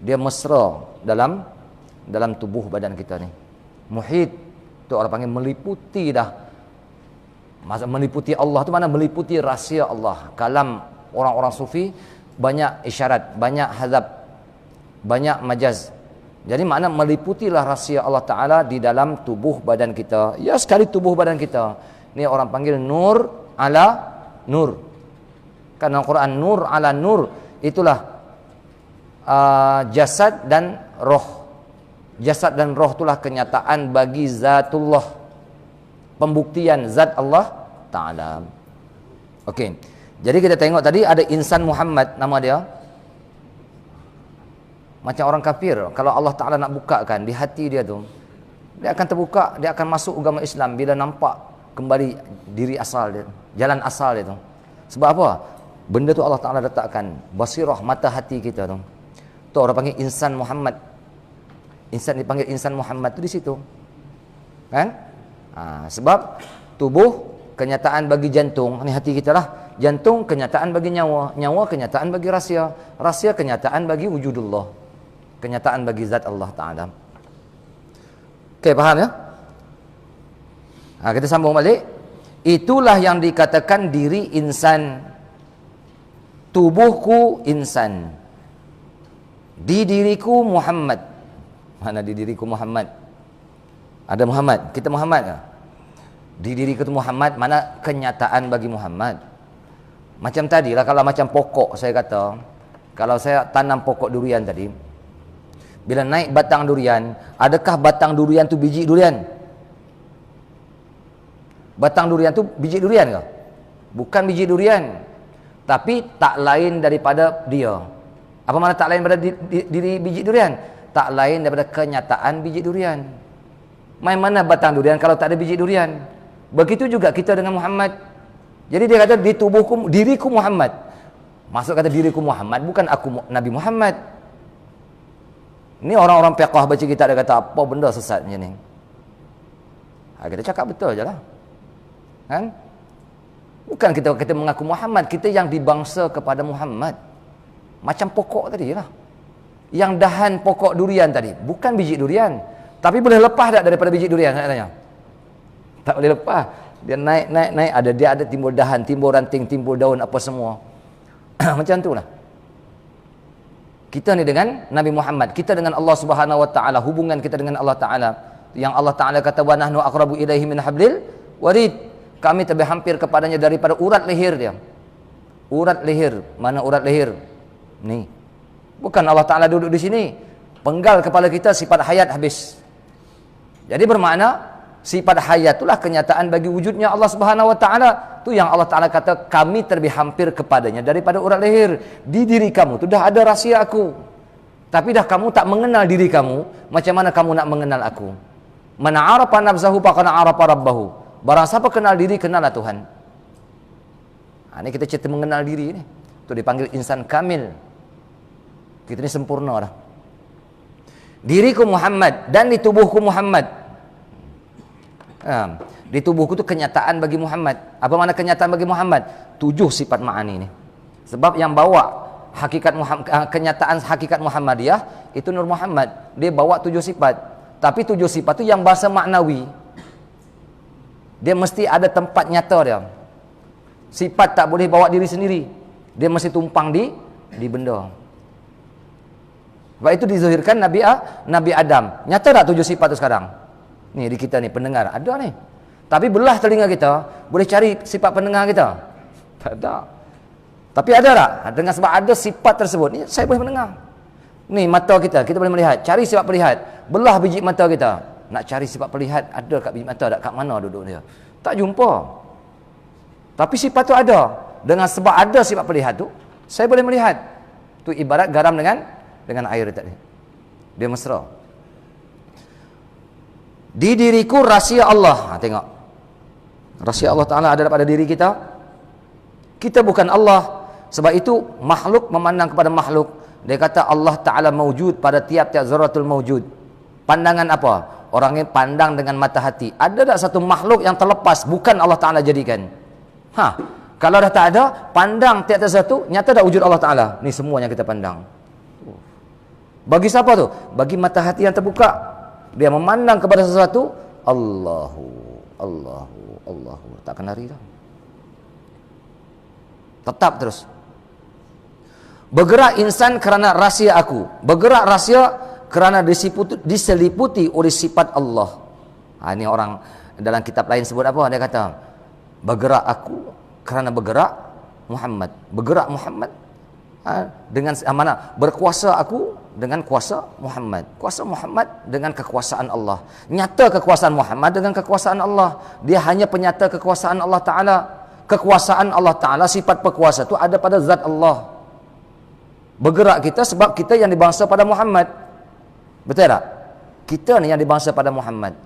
Dia mesra dalam tubuh badan kita ni. Muhit, tu orang panggil meliputi dah. Masa meliputi Allah tu mana meliputi rahsia Allah. Kalam orang-orang sufi banyak isyarat, banyak hadab, banyak majaz. Jadi makna meliputilah rahsia Allah Ta'ala di dalam tubuh badan kita. Ya, sekali tubuh badan kita. Ini orang panggil nur ala nur. Karena Al-Quran nur ala nur. Itulah jasad dan roh. Jasad dan roh itulah kenyataan bagi zatullah. Pembuktian zat Allah Ta'ala. Okey. Jadi kita tengok tadi ada insan Muhammad nama dia. Macam orang kafir, kalau Allah Ta'ala nak bukakan di hati dia tu, dia akan terbuka, dia akan masuk agama Islam bila nampak kembali diri asal dia, jalan asal dia tu. Sebab apa? Benda tu Allah Ta'ala letakkan basirah mata hati kita tu. Tu orang panggil insan Muhammad. Insan dipanggil insan Muhammad tu di situ. Kan? Sebab tubuh kenyataan bagi jantung, ni hati kita lah. Jantung kenyataan bagi nyawa, nyawa kenyataan bagi rahsia, rahsia kenyataan bagi wujudullah. Kenyataan bagi zat Allah Ta'ala. Okey, faham ya? Kita sambung balik. Itulah yang dikatakan diri insan. Tubuhku insan. Di diriku Muhammad. Mana di diriku Muhammad? Ada Muhammad. Kita Muhammad ke? Di diriku itu Muhammad, mana kenyataan bagi Muhammad. Macam tadi lah, kalau macam pokok saya kata, kalau saya tanam pokok durian tadi, bila naik batang durian, adakah batang durian tu biji durian? Batang durian tu biji durian ke? Bukan biji durian. Tapi tak lain daripada dia. Apa makna tak lain daripada diri biji durian? Tak lain daripada kenyataan biji durian. Main mana batang durian kalau tak ada biji durian? Begitu juga kita dengan Muhammad. Jadi dia kata di tubuhku, diriku Muhammad. Maksud kata diriku Muhammad, bukan aku Nabi Muhammad. Ini orang-orang fiqh baca kitab dia kata apa benda sesat macam ni. Kita cakap betul je lah. Kan? Bukan kita mengaku Muhammad, kita yang dibangsa kepada Muhammad. Macam pokok tadi lah. Yang dahan pokok durian tadi, bukan biji durian. Tapi boleh lepas tak daripada biji durian? Saya tanya. Tak boleh lepas. Dia naik, ada timbul dahan, timbul ranting, timbul daun, apa semua. Macam tu lah. Kita ni dengan Nabi Muhammad, kita dengan Allah Subhanahu Wa Taala, hubungan kita dengan Allah Taala. Yang Allah Taala kata wa nahnu aqrabu ilaihi min hablil warid. Kami lebih hampir kepadanya daripada urat leher dia. Urat leher, mana urat leher? Ni. Bukan Allah Taala duduk di sini. Penggal kepala kita sifat hayat habis. Jadi bermakna sifat hayat itulah kenyataan bagi wujudnya Allah Subhanahu Wa Taala. Tu yang Allah Ta'ala kata kami terlebih hampir kepadanya daripada urat leher. Di diri kamu tu dah ada rahsia aku. Tapi dah kamu tak mengenal diri kamu, macam mana kamu nak mengenal aku? Man arafa nafsahu faqad arafa rabbahu. Barang siapa kenal diri, kenallah Tuhan. Ini kita cerita mengenal diri ni. Tu dipanggil insan kamil. Kita ni sempurna dah. Diriku Muhammad dan di tubuhku Muhammad. Di tubuhku itu kenyataan bagi Muhammad. Apa makna kenyataan bagi Muhammad? 7 sifat ma'ani ni. Sebab yang bawa hakikat kenyataan hakikat Muhammadiyah itu Nur Muhammad. Dia bawa 7 sifat. Tapi 7 sifat itu yang bahasa maknawi. Dia mesti ada tempat nyata dia. Sifat tak boleh bawa diri sendiri. Dia mesti tumpang di benda. Sebab itu dizahirkan Nabi Adam. Nyata tak 7 sifat itu sekarang? Ni di kita ni pendengar ada ni. Tapi belah telinga kita, boleh cari sifat pendengar kita? Tak ada. Tapi ada tak? Dengan sebab ada sifat tersebut, ni saya boleh mendengar. Ni mata kita boleh melihat. Cari sifat melihat. Belah biji mata kita. Nak cari sifat melihat, ada kat biji mata tak? Kat mana duduk dia? Tak jumpa. Tapi sifat tu ada. Dengan sebab ada sifat melihat tu, saya boleh melihat. Tu ibarat garam dengan air tadi. Dia mesra. Di diriku rahsia Allah. Tengok. Rahsia Allah Ta'ala ada pada diri kita. Kita bukan Allah. Sebab itu makhluk memandang kepada makhluk. Dia kata Allah Ta'ala mawjud pada tiap-tiap zaratul mawjud. Pandangan apa? Orangnya pandang dengan mata hati. Ada tak satu makhluk yang terlepas bukan Allah Ta'ala jadikan? Kalau dah tak ada, pandang tiap-tiap satu, nyata tak wujud Allah Ta'ala? Ni semua yang kita pandang. Bagi siapa tu? Bagi mata hati yang terbuka. Dia memandang kepada sesuatu, Allahu. Tak akan lari dah. Tetap terus. Bergerak insan kerana rahsia aku. Bergerak rahsia kerana diseliputi oleh sifat Allah. Ini orang dalam kitab lain sebut apa? Dia kata, bergerak aku kerana bergerak Muhammad. Bergerak Muhammad dengan mana? Berkuasa aku dengan kuasa Muhammad. Kuasa Muhammad dengan kekuasaan Allah. Nyata kekuasaan Muhammad dengan kekuasaan Allah. Dia hanya penyata kekuasaan Allah Ta'ala. Kekuasaan Allah Ta'ala, sifat berkuasa itu ada pada zat Allah. Bergerak kita sebab kita yang dibangsa pada Muhammad. Betul tak? Kita ni yang dibangsa pada Muhammad.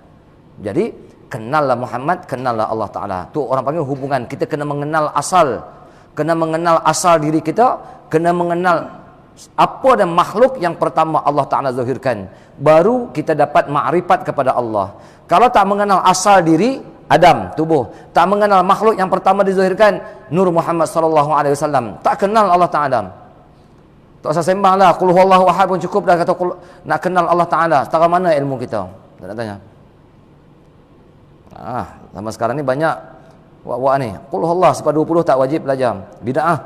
Jadi, kenallah Muhammad, kenallah Allah Ta'ala. Tu orang panggil hubungan. Kita kena mengenal asal. Kena mengenal asal diri kita. Kena mengenal apa dan makhluk yang pertama Allah Ta'ala zahirkan. Baru kita dapat ma'rifat kepada Allah. Kalau tak mengenal asal diri, Adam, tubuh, tak mengenal makhluk yang pertama dizahirkan, Nur Muhammad sallallahu alaihi wasallam, tak kenal Allah Ta'ala. Tak usah sembanglah, qul huwallahu ahad pun cukup dah kata nak kenal Allah Ta'ala. Setara mana ilmu kita? Tak nak tanya. Zaman sekarang ni banyak wak-wak ni, qul huwallah sampai 20 tak wajib belajar. Bid'ah.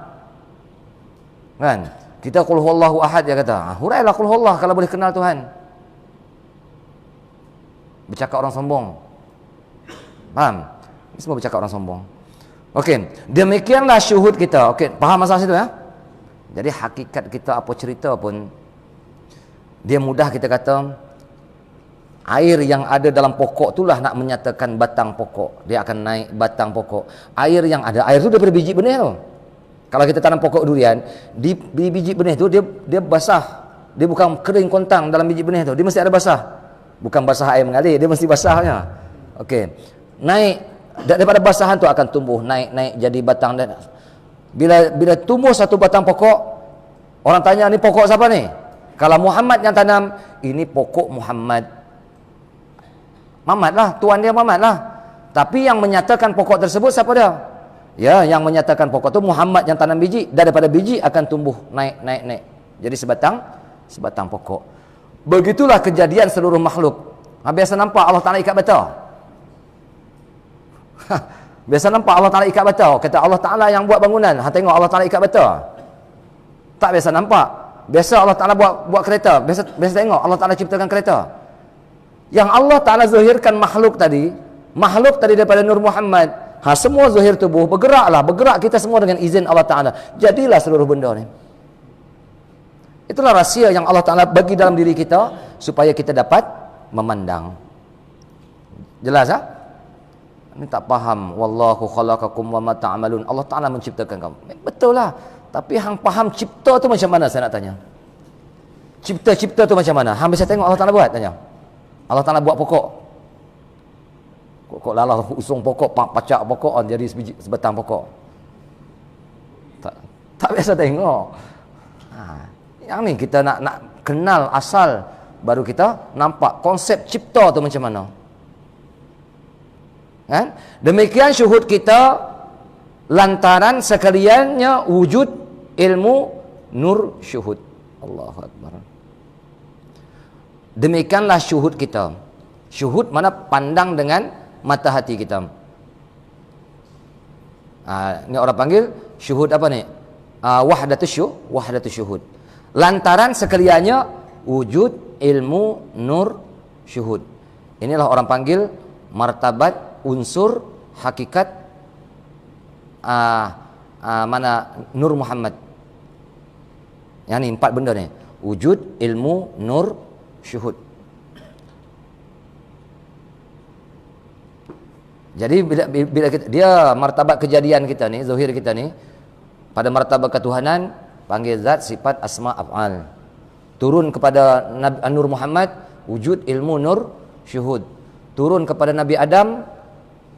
Kan? Kita qul huwallahu ahad dia kata. Hurailah qul huwallah kalau boleh kenal Tuhan. Bercakap orang sombong. Faham? Ini semua bercakap orang sombong. Okey, demikianlah syuhud kita. Okey, faham masalah situ ya? Jadi hakikat kita apa cerita pun, dia mudah kita kata air yang ada dalam pokok itulah nak menyatakan batang pokok. Dia akan naik batang pokok. Air yang ada, air tu daripada biji benih tu. Kalau kita tanam pokok durian, di biji benih tu dia basah. Dia bukan kering kontang dalam biji benih tu. Dia mesti ada basah. Bukan basah air mengalir, dia mesti basahnya. Okey. Naik daripada basahan tu akan tumbuh naik jadi batang. Dan bila tumbuh satu batang pokok, orang tanya ni pokok siapa ni? Kalau Muhammad yang tanam, ini pokok Muhammad. Muhammad lah, tuan dia Muhammad lah. Tapi yang menyatakan pokok tersebut siapa dia? Ya, yang menyatakan pokok tu Muhammad yang tanam biji. Daripada biji akan tumbuh naik. Jadi sebatang pokok. Begitulah kejadian seluruh makhluk. Biasa nampak Allah Ta'ala ikat bata. Biasa nampak Allah Ta'ala ikat bata. Kata Allah Ta'ala yang buat bangunan. Tengok Allah Ta'ala ikat bata. Tak biasa nampak. Biasa Allah Ta'ala buat kereta. Biasa tengok Allah Ta'ala ciptakan kereta. Yang Allah Ta'ala zahirkan makhluk tadi daripada Nur Muhammad. Semua zahir tubuh. Bergerak kita semua dengan izin Allah Ta'ala. Jadilah seluruh benda ni. Itulah rahsia yang Allah Ta'ala bagi dalam diri kita supaya kita dapat memandang. Jelas tak? Ini tak faham. Wallahu khalaqakum wa ma ta'malun. Allah Ta'ala menciptakan kamu. Betul lah. Tapi hang faham cipta tu macam mana, saya nak tanya. Cipta tu macam mana? Hang bisa tengok Allah Ta'ala buat, tanya. Allah Ta'ala buat pokok. Pokok lalah usung pokok, pacak pokok jadi sebatang pokok. Tak biasa tengok. Yang ni kita nak kenal asal, baru kita nampak konsep cipta tu macam mana. Kan? Demikian syuhud kita lantaran sekaliannya wujud ilmu nur syuhud. Allahu Akbar. Demikianlah syuhud kita. Syuhud mana pandang dengan mata hati kita. Ini orang panggil syuhud apa ni? Wahdatus syuhud. Lantaran sekaliannya wujud ilmu nur syuhud. Inilah orang panggil martabat unsur hakikat mana Nur Muhammad. Yang ni 4 benda ni. Wujud, ilmu, nur, syuhud. Jadi bila dia martabat kejadian kita ni, zahir kita ni, pada martabat ketuhanan panggil zat, sifat, asma, af'al. Turun kepada Nabi Nur Muhammad, wujud, ilmu, nur, syuhud. Turun kepada Nabi Adam,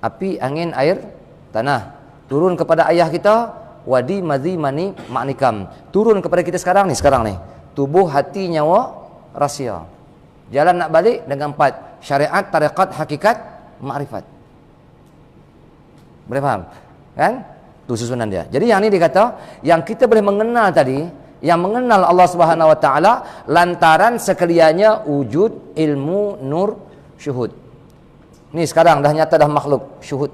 api, angin, air, tanah. Turun kepada ayah kita, wadi, madhi, mani, ma'nikam. Turun kepada kita sekarang ni. Tubuh, hati, nyawa, rahsia. Jalan nak balik dengan 4. Syariat, tariqat, hakikat, ma'rifat. Boleh faham? Kan? Itu susunan dia. Jadi yang ni dia kata, yang kita boleh mengenal tadi, yang mengenal Allah Subhanahu Wa Taala lantaran sekaliannya wujud, ilmu, nur, syuhud. Ni sekarang dah nyata dah makhluk syuhud.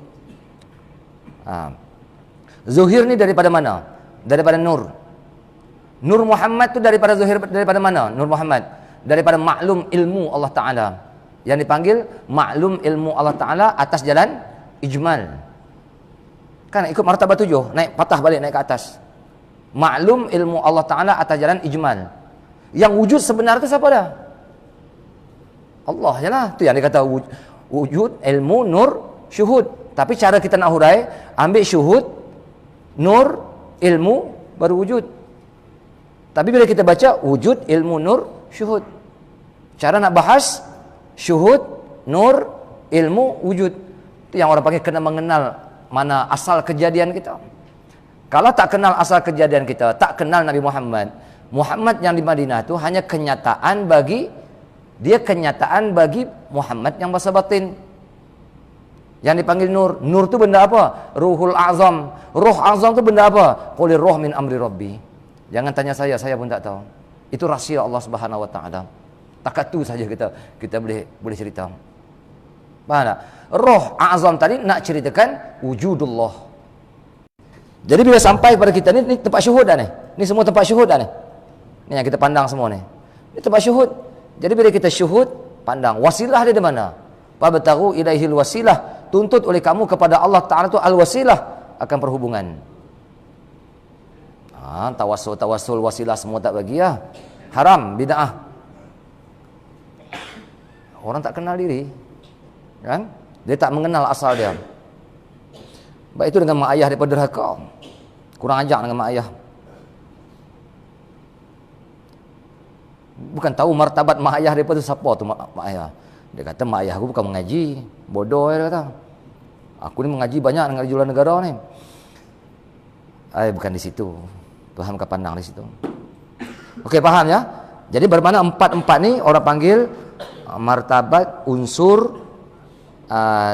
Zuhir ni daripada mana? Daripada nur. Nur Muhammad tu daripada zuhir, daripada mana? Nur Muhammad daripada maklum ilmu Allah Ta'ala. Yang dipanggil maklum ilmu Allah Ta'ala atas jalan ijmal. Kan ikut martabat 7, naik patah balik naik ke atas. Maklum ilmu Allah Ta'ala atas jalan ijmal. Yang wujud sebenar itu siapa dah? Allah je lah. Itu yang dia kata wujud, ilmu, nur, syuhud. Tapi cara kita nak hurai, ambil syuhud, nur, ilmu, baru wujud. Tapi bila kita baca wujud, ilmu, nur, syuhud. Cara nak bahas syuhud, nur, ilmu, wujud. Itu yang orang panggil kena mengenal mana asal kejadian kita. Kalau tak kenal asal kejadian kita, tak kenal Nabi Muhammad, Muhammad yang di Madinah itu hanya kenyataan bagi Muhammad yang bahasa batin. Yang dipanggil nur. Nur itu benda apa? Ruhul Azam. Ruh Azam itu benda apa? Qulir roh min amri Rabbi. Jangan tanya saya pun tak tahu. Itu rahsia Allah Subhanahu wa taala. Takat tu saja kita boleh cerita. Faham tak? Roh Azam tadi nak ceritakan wujudullah. Jadi bila sampai pada kita ni tempat syuhud dah ni. Ni semua tempat syuhud dah ni. Ni yang kita pandang semua ni. Ni tempat syuhud. Jadi bila kita syuhud, pandang wasilah dia di mana? Fabtaghu ilaihil wasilah. Tuntut oleh kamu kepada Allah Ta'ala tu al-wasilah, akan perhubungan. Tawassul wasilah semua tak bagi lah. Haram, bid'ah. Orang tak kenal diri. Kan? Dia tak mengenal asal dia. Baik itu dengan mak ayah daripada derhaka. Kurang ajar dengan mak ayah. Bukan tahu martabat mak ayah daripada siapa tu mak ayah. Dia kata mak ayah aku bukan mengaji. Bodoh dia kata. Aku ni mengaji banyak dengan jualan negara ni. Bukan di situ. Tuhan bukan pandang di situ. Okey, faham ya? Jadi bermakna empat ni orang panggil martabat unsur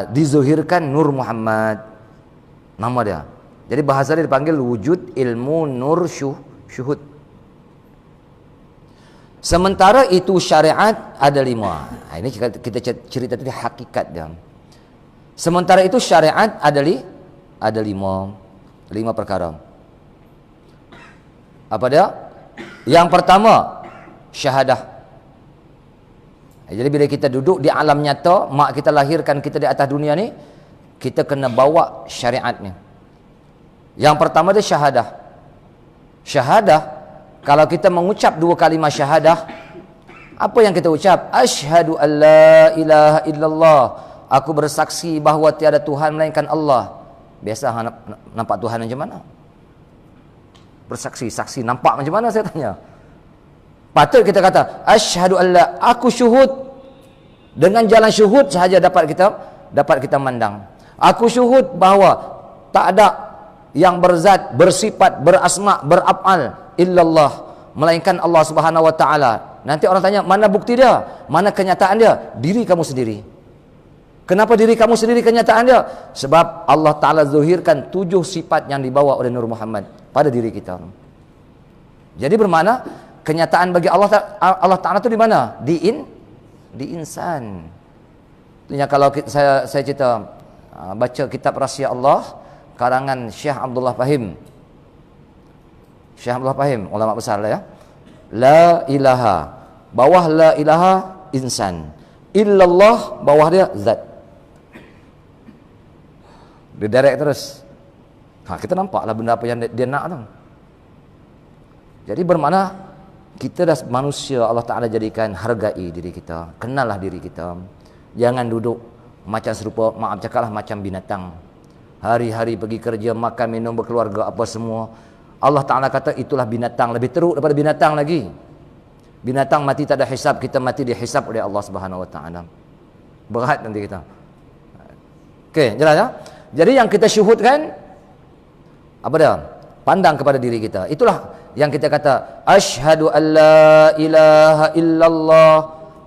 dizuhirkan Nur Muhammad. Nama dia. Jadi bahasa dia dipanggil wujud, ilmu, nur, syuhud. Sementara itu syariat ada 5. Ini kita cerita tadi hakikat dia. Sementara itu syariat ada 5 perkara. Apa dia? Yang pertama, syahadah. Jadi bila kita duduk di alam nyata, mak kita lahirkan kita di atas dunia ni, kita kena bawa syariat ni. Yang pertama dia syahadah. Syahadah, kalau kita mengucap 2 kalimah syahadah, apa yang kita ucap? Asyhadu an la ilaha illallah. Aku bersaksi bahawa tiada Tuhan melainkan Allah. Biasa nampak Tuhan macam mana? Bersaksi, saksi nampak macam mana saya tanya? Patut kita kata asyhadu an la, aku syuhud. Dengan jalan syuhud sahaja dapat kita mandang. Aku syuhud bahawa tak ada yang berzat, bersifat, berasma, beraf'al illallah, melainkan Allah Subhanahu wa taala. Nanti orang tanya, mana bukti dia? Mana kenyataan dia? Diri kamu sendiri. Kenapa diri kamu sendiri kenyataan dia? Sebab Allah Taala zuhirkan 7 sifat yang dibawa oleh Nur Muhammad pada diri kita. Jadi bermakna kenyataan bagi Allah Taala itu di mana? Di insan. Artinya kalau saya cerita baca kitab Rahsia Allah karangan Syekh Abdullah Fahim. Syekh Abdullah Fahim, ulama besar lah ya. La ilaha, bawah la ilaha insan. Illallah, bawah dia zat. Dia direct terus. Kita nampaklah benda apa yang dia nak tu. Jadi bermakna kita dah manusia Allah Ta'ala jadikan, hargai diri kita, kenallah diri kita. Jangan duduk macam serupa, maaf cakaplah, macam binatang. Hari-hari pergi kerja, makan, minum, berkeluarga, apa semua. Allah Ta'ala kata itulah binatang, lebih teruk daripada binatang lagi. Binatang mati tak ada hisab, kita mati dihisab oleh Allah Subhanahu wa taala. Berat nanti kita. Okey, jelas ya? Jadi yang kita syuhudkan apa dia? Pandang kepada diri kita. Itulah yang kita kata asyhadu an la ilaha illallah,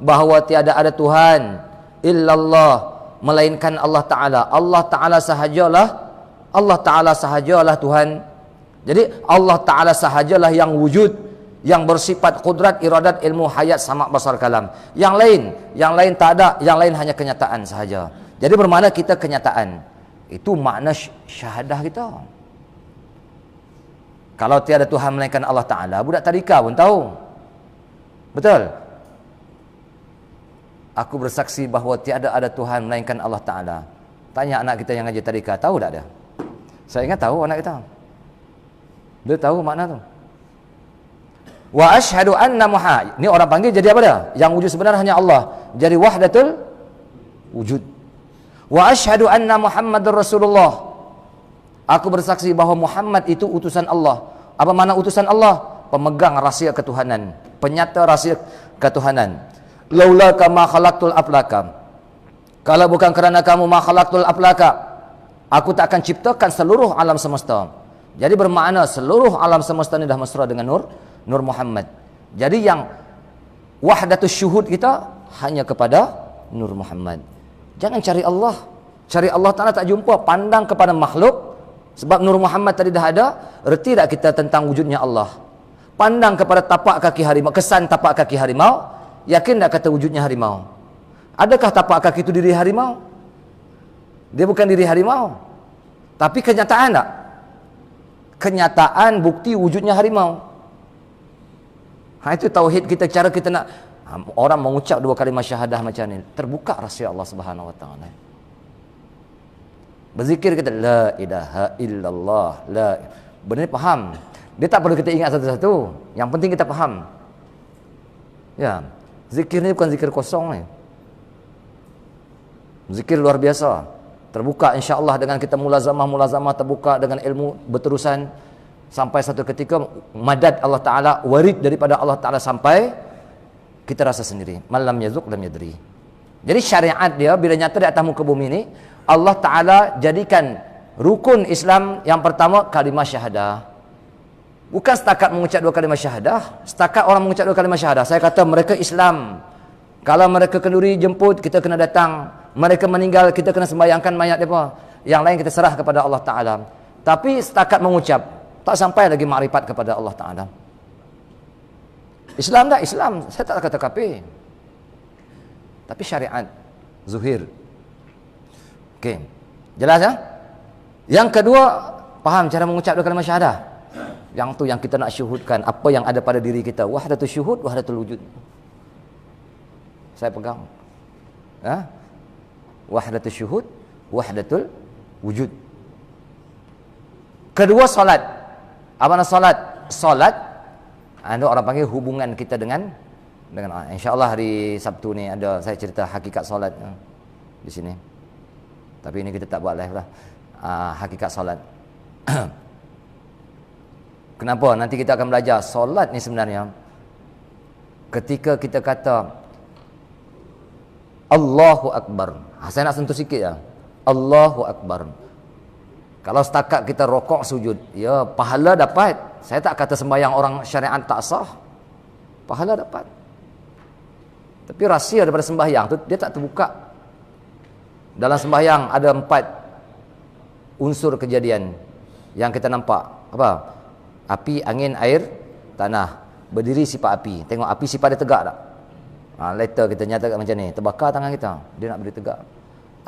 bahawa tiada ada Tuhan illallah melainkan Allah Ta'ala. Allah Ta'ala sahajalah Tuhan. Jadi Allah Ta'ala sahajalah yang wujud, yang bersifat kudrat, iradat, ilmu, hayat, sama, basar, kalam. Yang lain tak ada, yang lain hanya kenyataan sahaja. Jadi bermakna kita kenyataan. Itu makna syahadah kita. Kalau tiada Tuhan melainkan Allah Ta'ala, budak tadika pun tahu. Betul? Aku bersaksi bahawa tiada ada Tuhan melainkan Allah Ta'ala. Tanya anak kita yang ngaji tadika, tahu tak dia? Saya ingat tahu anak kita. Dia tahu makna tu. Wa asyhadu anna Muhammad. Ini orang panggil jadi apa dia? Yang wujud sebenar hanya Allah. Jadi wahdatul wujud. Wa asyhadu anna Muhammadar Rasulullah. Aku bersaksi bahawa Muhammad itu utusan Allah. Apa makna utusan Allah? Pemegang rahsia ketuhanan, penyata rahsia ketuhanan. Laula kama khalaqtul aflaka. Kalau bukan kerana kamu ma khalaqtul aflaka, aku tak akan ciptakan seluruh alam semesta. Jadi bermakna seluruh alam semesta ini dah mesra dengan Nur Muhammad. Jadi yang wahdatus syuhud kita hanya kepada Nur Muhammad. Jangan cari Allah. Cari Allah Ta'ala tak jumpa. Pandang kepada makhluk. Sebab Nur Muhammad tadi dah ada. Erti tak kita tentang wujudnya Allah? Pandang kepada tapak kaki harimau. Kesan tapak kaki harimau. Yakin tak kata wujudnya harimau? Adakah tapak kaki itu diri harimau? Dia bukan diri harimau. Tapi kenyataan tak? Kenyataan bukti wujudnya harimau. Itu tauhid kita. Cara kita nak orang mengucap 2 kalimah syahadah macam ni, terbuka rahsia Allah Subhanahu Wa Taala. Berzikir kita la ilaha illallah, la. Benda ni faham. Dia tak perlu kita ingat satu-satu. Yang penting kita faham. Ya, zikir ni bukan zikir kosong ni. Zikir luar biasa. Terbuka insya-Allah dengan kita mulazamah terbuka dengan ilmu berterusan sampai satu ketika madad Allah Ta'ala, warid daripada Allah Ta'ala sampai kita rasa sendiri. Malam yazuk lam yadri. Jadi syariat dia bila nyata di atas muka bumi ni, Allah Ta'ala jadikan rukun Islam yang pertama kalimah syahadah. Bukan setakat mengucap 2 kalimah syahadah. Setakat orang mengucap 2 kalimah syahadah, saya kata mereka Islam. Kalau mereka kenduri jemput, kita kena datang. Mereka meninggal, kita kena sembahyangkan mayat mereka. Yang lain kita serah kepada Allah Ta'ala. Tapi setakat mengucap, tak sampai lagi makrifat kepada Allah Ta'ala. Islam tak? Islam. Saya tak kata kafir. Tapi syariat zuhir. Okey. Jelas ya? Yang kedua, faham cara mengucap 2 kalimah syahadah? Yang tu yang kita nak syuhudkan apa yang ada pada diri kita. Wahdatul syuhud, wahdatul wujud. Saya pegang. Ha? Wahdatul syuhud, wahdatul wujud. Kedua, solat. Apa makna solat? Solat ada orang panggil hubungan kita dengan insya-Allah hari Sabtu ni ada saya cerita hakikat solat di sini. Tapi ini kita tak buat live lah. Hakikat solat. Kenapa? Nanti kita akan belajar solat ni sebenarnya ketika kita kata Allahu Akbar. Saya nak sentuh sikit ya. Allahu Akbar. Kalau setakat kita rokok sujud, ya pahala dapat. Saya tak kata sembahyang orang syariat tak sah. Pahala dapat. Tapi rahsia daripada sembahyang tu dia tak terbuka. Dalam sembahyang ada 4 unsur kejadian yang kita nampak. Apa? Api, angin, air, tanah. Berdiri sifat api. Tengok api sifat dia tegak tak? Later kita nyatakan macam ni. Terbakar tangan kita. Dia nak berdiri tegak.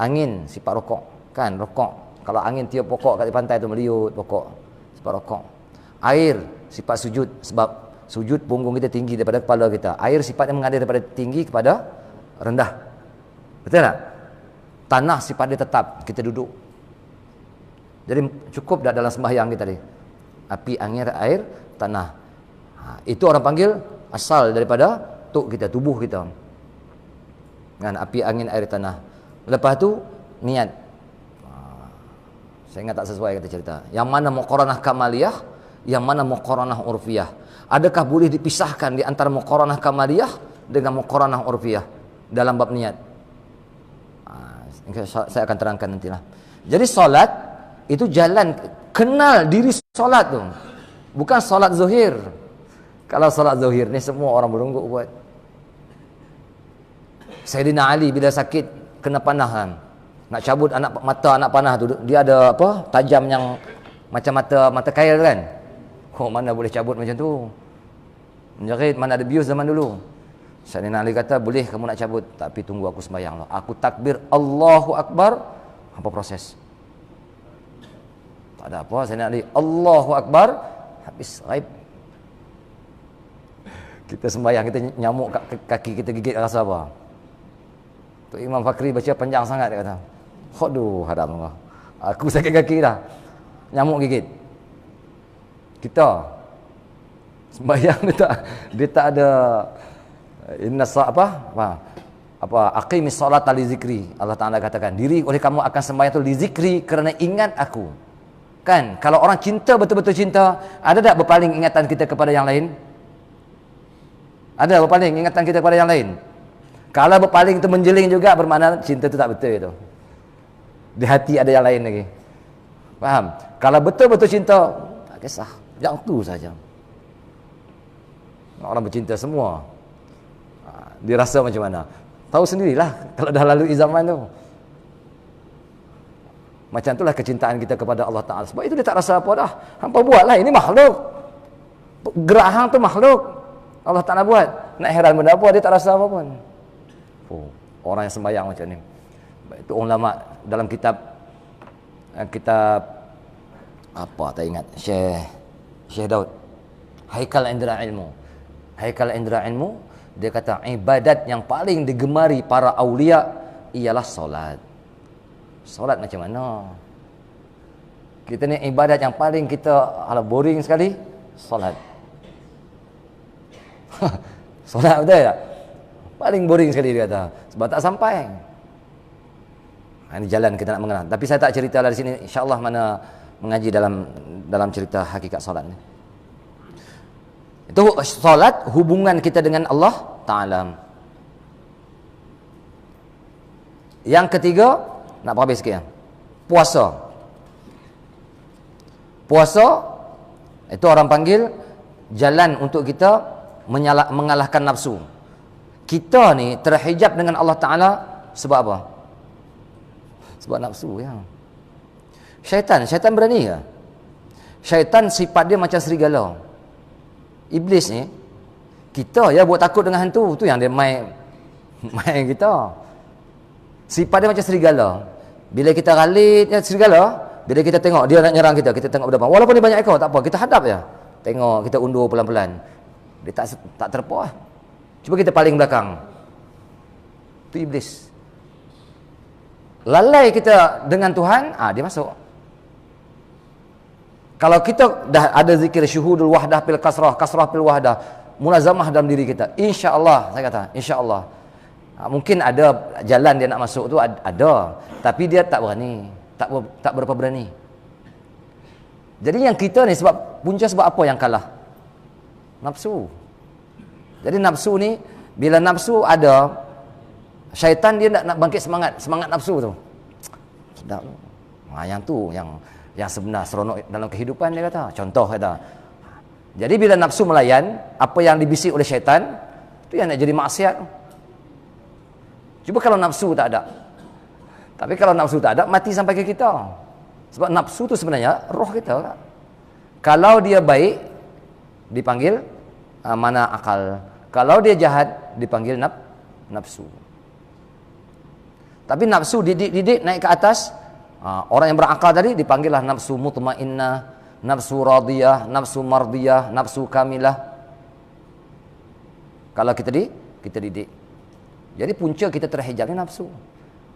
Angin sifat rokok. Kan rokok. Kalau angin tiup pokok kat pantai tu meliut pokok. Sifat rokok. Air sifat sujud. Sebab sujud punggung kita tinggi daripada kepala kita. Air sifatnya mengalir daripada tinggi kepada rendah. Betul tak? Tanah sifat dia tetap. Kita duduk. Jadi cukup dah dalam sembahyang kita ni. Api, angin, air, tanah. Itu orang panggil asal daripada tuk kita, tubuh kita. Kan api, angin, air, tanah. Lepas tu niat. Saya ingat tak sesuai kata cerita. Yang mana muqaranah kamaliyah, yang mana muqaranah urfiyah. Adakah boleh dipisahkan di antara muqaranah kamaliyah dengan muqaranah urfiyah dalam bab niat? Saya akan terangkan nantilah. Jadi solat itu jalan kenal diri solat tu. Bukan solat zuhir. Kalau solat zuhir ni semua orang berungguk buat. Sayyidina Ali bila sakit kena panah kan. Nak cabut mata anak panah tu, dia ada apa? Tajam yang macam mata kail kan. Mana boleh cabut macam tu? Menjerit, mana ada bius zaman dulu. Sayyidina Ali kata, boleh kamu nak cabut, tapi tunggu aku sembahyang lah. Aku takbir Allahu Akbar, apa proses? Tak ada apa, Sayyidina Ali Allahu Akbar, habis raib. Kita sembahyang, kita nyamuk kaki kita gigit rasa apa? Tok Imam Fakri baca panjang sangat, dia kata. Aduh, haram Allah. Aku sakit kaki dah. Nyamuk gigit. Kita sembahyang dia tak ada aqimis solat li zikri. Allah Taala katakan, diri oleh kamu akan sembahyang tu li zikri, kerana ingat aku. Kan, kalau orang cinta, betul-betul cinta, ada tak berpaling ingatan kita kepada yang lain? Ada berpaling ingatan kita kepada yang lain? Kalau berpaling itu menjeling juga, bermakna cinta itu tak betul itu. Di hati ada yang lain lagi. Faham? Kalau betul-betul cinta, tak kisah, yang tu saja. Orang bercinta semua, dia rasa macam mana? Tahu sendirilah kalau dah lalui zaman tu. Macam itulah kecintaan kita kepada Allah Ta'ala. Sebab itu dia tak rasa apa dah. Hampa buatlah, ini makhluk. Gerak hang tu makhluk, Allah Ta'ala buat. Nak heran benda apa, dia tak rasa apa pun. Orang yang sembahyang macam ni. Itu ulama dalam kitab apa tak ingat, Syekh Daud, Haikal Indra Ilmu, dia kata ibadat yang paling digemari para aulia ialah solat. Solat macam mana? Kita ni ibadat yang paling kita boring sekali, solat. Solat betul tak? Paling boring sekali dia kata, sebab tak sampai. Ini jalan kita nak mengenal. Tapi saya tak cerita dari sini, insya-Allah mana mengaji dalam cerita hakikat solat ni. Itu solat, hubungan kita dengan Allah Ta'ala. Yang ketiga, nak habis sikit ya. Puasa itu orang panggil jalan untuk kita mengalahkan nafsu. Kita ni terhijab dengan Allah Ta'ala sebab apa? Sebab nafsu ya. Syaitan berani ke? Syaitan sifat dia macam serigala. Iblis ni, kita ya buat takut dengan hantu, tu yang dia main kita. Sifat dia macam serigala. Bila kita ralit serigala, bila kita tengok dia nak nyerang kita tengok berdepan. Walaupun dia banyak ekor, tak apa, kita hadap je. Tengok, kita undur pelan-pelan. Dia tak terpuas. Cuba kita paling belakang. Tu iblis. Lalai kita dengan Tuhan, dia masuk. Kalau kita dah ada zikir syuhudul wahdah fil kasrah fil wahdah, mulazamah dalam diri kita, insya-Allah, saya kata, insya-Allah. Mungkin ada jalan dia nak masuk tu, ada, tapi dia tak berani, tak berapa berani. Jadi yang kita ni punca sebab apa yang kalah? Nafsu. Jadi nafsu ni, bila nafsu ada, syaitan dia nak bangkit semangat nafsu tu. Sedap. Yang tu yang sebenar seronok dalam kehidupan, dia kata. Contoh kata. Jadi bila nafsu melayan, apa yang dibisik oleh syaitan, tu yang nak jadi maksiat. Cuba kalau nafsu tak ada. Tapi kalau nafsu tak ada, mati sampai ke kita. Sebab nafsu tu sebenarnya roh kita. Kalau dia baik, dipanggil mana akal. Kalau dia jahat, dipanggil nafsu. Tapi nafsu didik naik ke atas. Orang yang berakal tadi dipanggillah nafsu mutmainnah, nafsu radiyah, nafsu mardiyah, nafsu kamilah. Kalau kita didik. Jadi punca kita terhijab ni nafsu.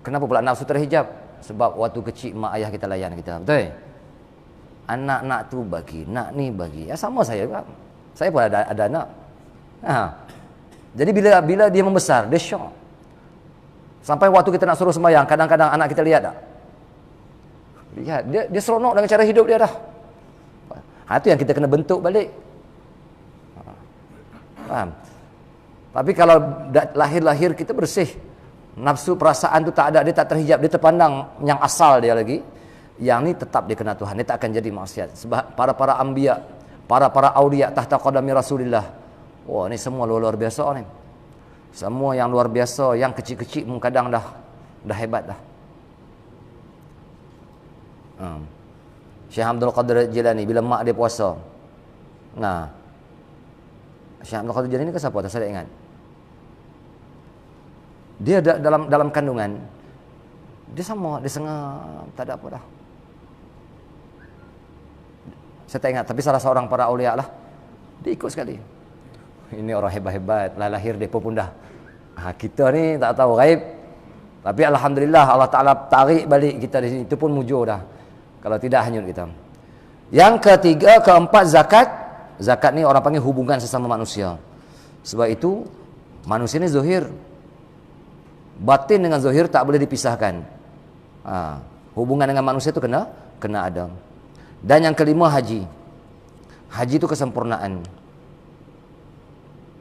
Kenapa pula nafsu terhijab? Sebab waktu kecil mak ayah kita layan kita. Betul? Anak-anak tu bagi, nak ni bagi. Ya sama saya juga. Saya pun ada anak. Jadi bila dia membesar, dia syok. Sampai waktu kita nak suruh sembahyang, kadang-kadang anak kita lihat tak? Lihat, dia seronok dengan cara hidup dia dah. Itu yang kita kena bentuk balik. Faham? Tapi kalau lahir-lahir kita bersih, nafsu perasaan tu tak ada, dia tak terhijab, dia terpandang yang asal dia lagi, yang ni tetap dia kena Tuhan, dia tak akan jadi maksiat. Sebab para anbiya, para auliya tahta qadami Rasulillah, wah ni semua luar biasa ni. Semua yang luar biasa, yang kecil-kecil pun kadang dah hebat dah. Syekh Abdul Qadir Jilani bila mak dia puasa. Syekh Abdul Qadir Jilani ke siapa? Tak saya ingat. Dia dalam kandungan, dia sama, dia sengam, tak ada apa dah. Saya tak ingat, tapi salah seorang para aulia lah, dia ikut sekali. Ini orang hebat-hebat, lah lahir dia pun dah. Kita ni tak tahu gaib. Tapi alhamdulillah Allah Taala tarik balik kita di sini, itu pun mujur dah. Kalau tidak hanyut kita. Yang ketiga, keempat, zakat. Zakat ni orang panggil hubungan sesama manusia. Sebab itu manusia ni zahir, batin dengan zahir tak boleh dipisahkan. Hubungan dengan manusia tu kena ada. Dan yang kelima, haji. Haji itu kesempurnaan.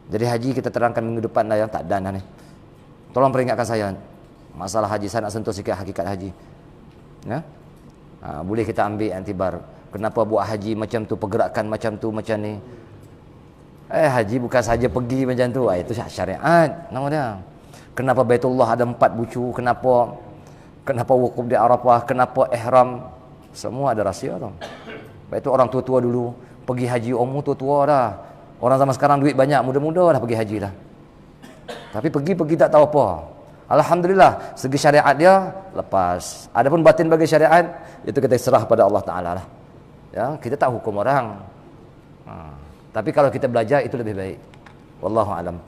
Jadi haji kita terangkan minggu depan lah, yang tak dan ni. Tolong peringatkan saya masalah haji, saya nak sentuh sikit hakikat haji. Ya? Boleh kita ambil antibar. Kenapa buat haji macam tu, pergerakan macam tu, macam ni. Haji bukan saja pergi macam tu. Itu syariat nama dia. Kenapa Baitullah ada 4 bucu, kenapa wukuf di Arafah, kenapa ihram, semua ada rahsia tu. Baik tu orang tua-tua dulu pergi haji, umur tua-tua dah. Orang zaman sekarang duit banyak, muda-muda dah pergi haji dah. Tapi pergi tak tahu apa. Alhamdulillah, segi syariat dia lepas. Adapun batin bagi syariat, itu kita serah pada Allah Taala lah. Ya, kita tak hukum orang. Tapi kalau kita belajar itu lebih baik. Wallahu alam.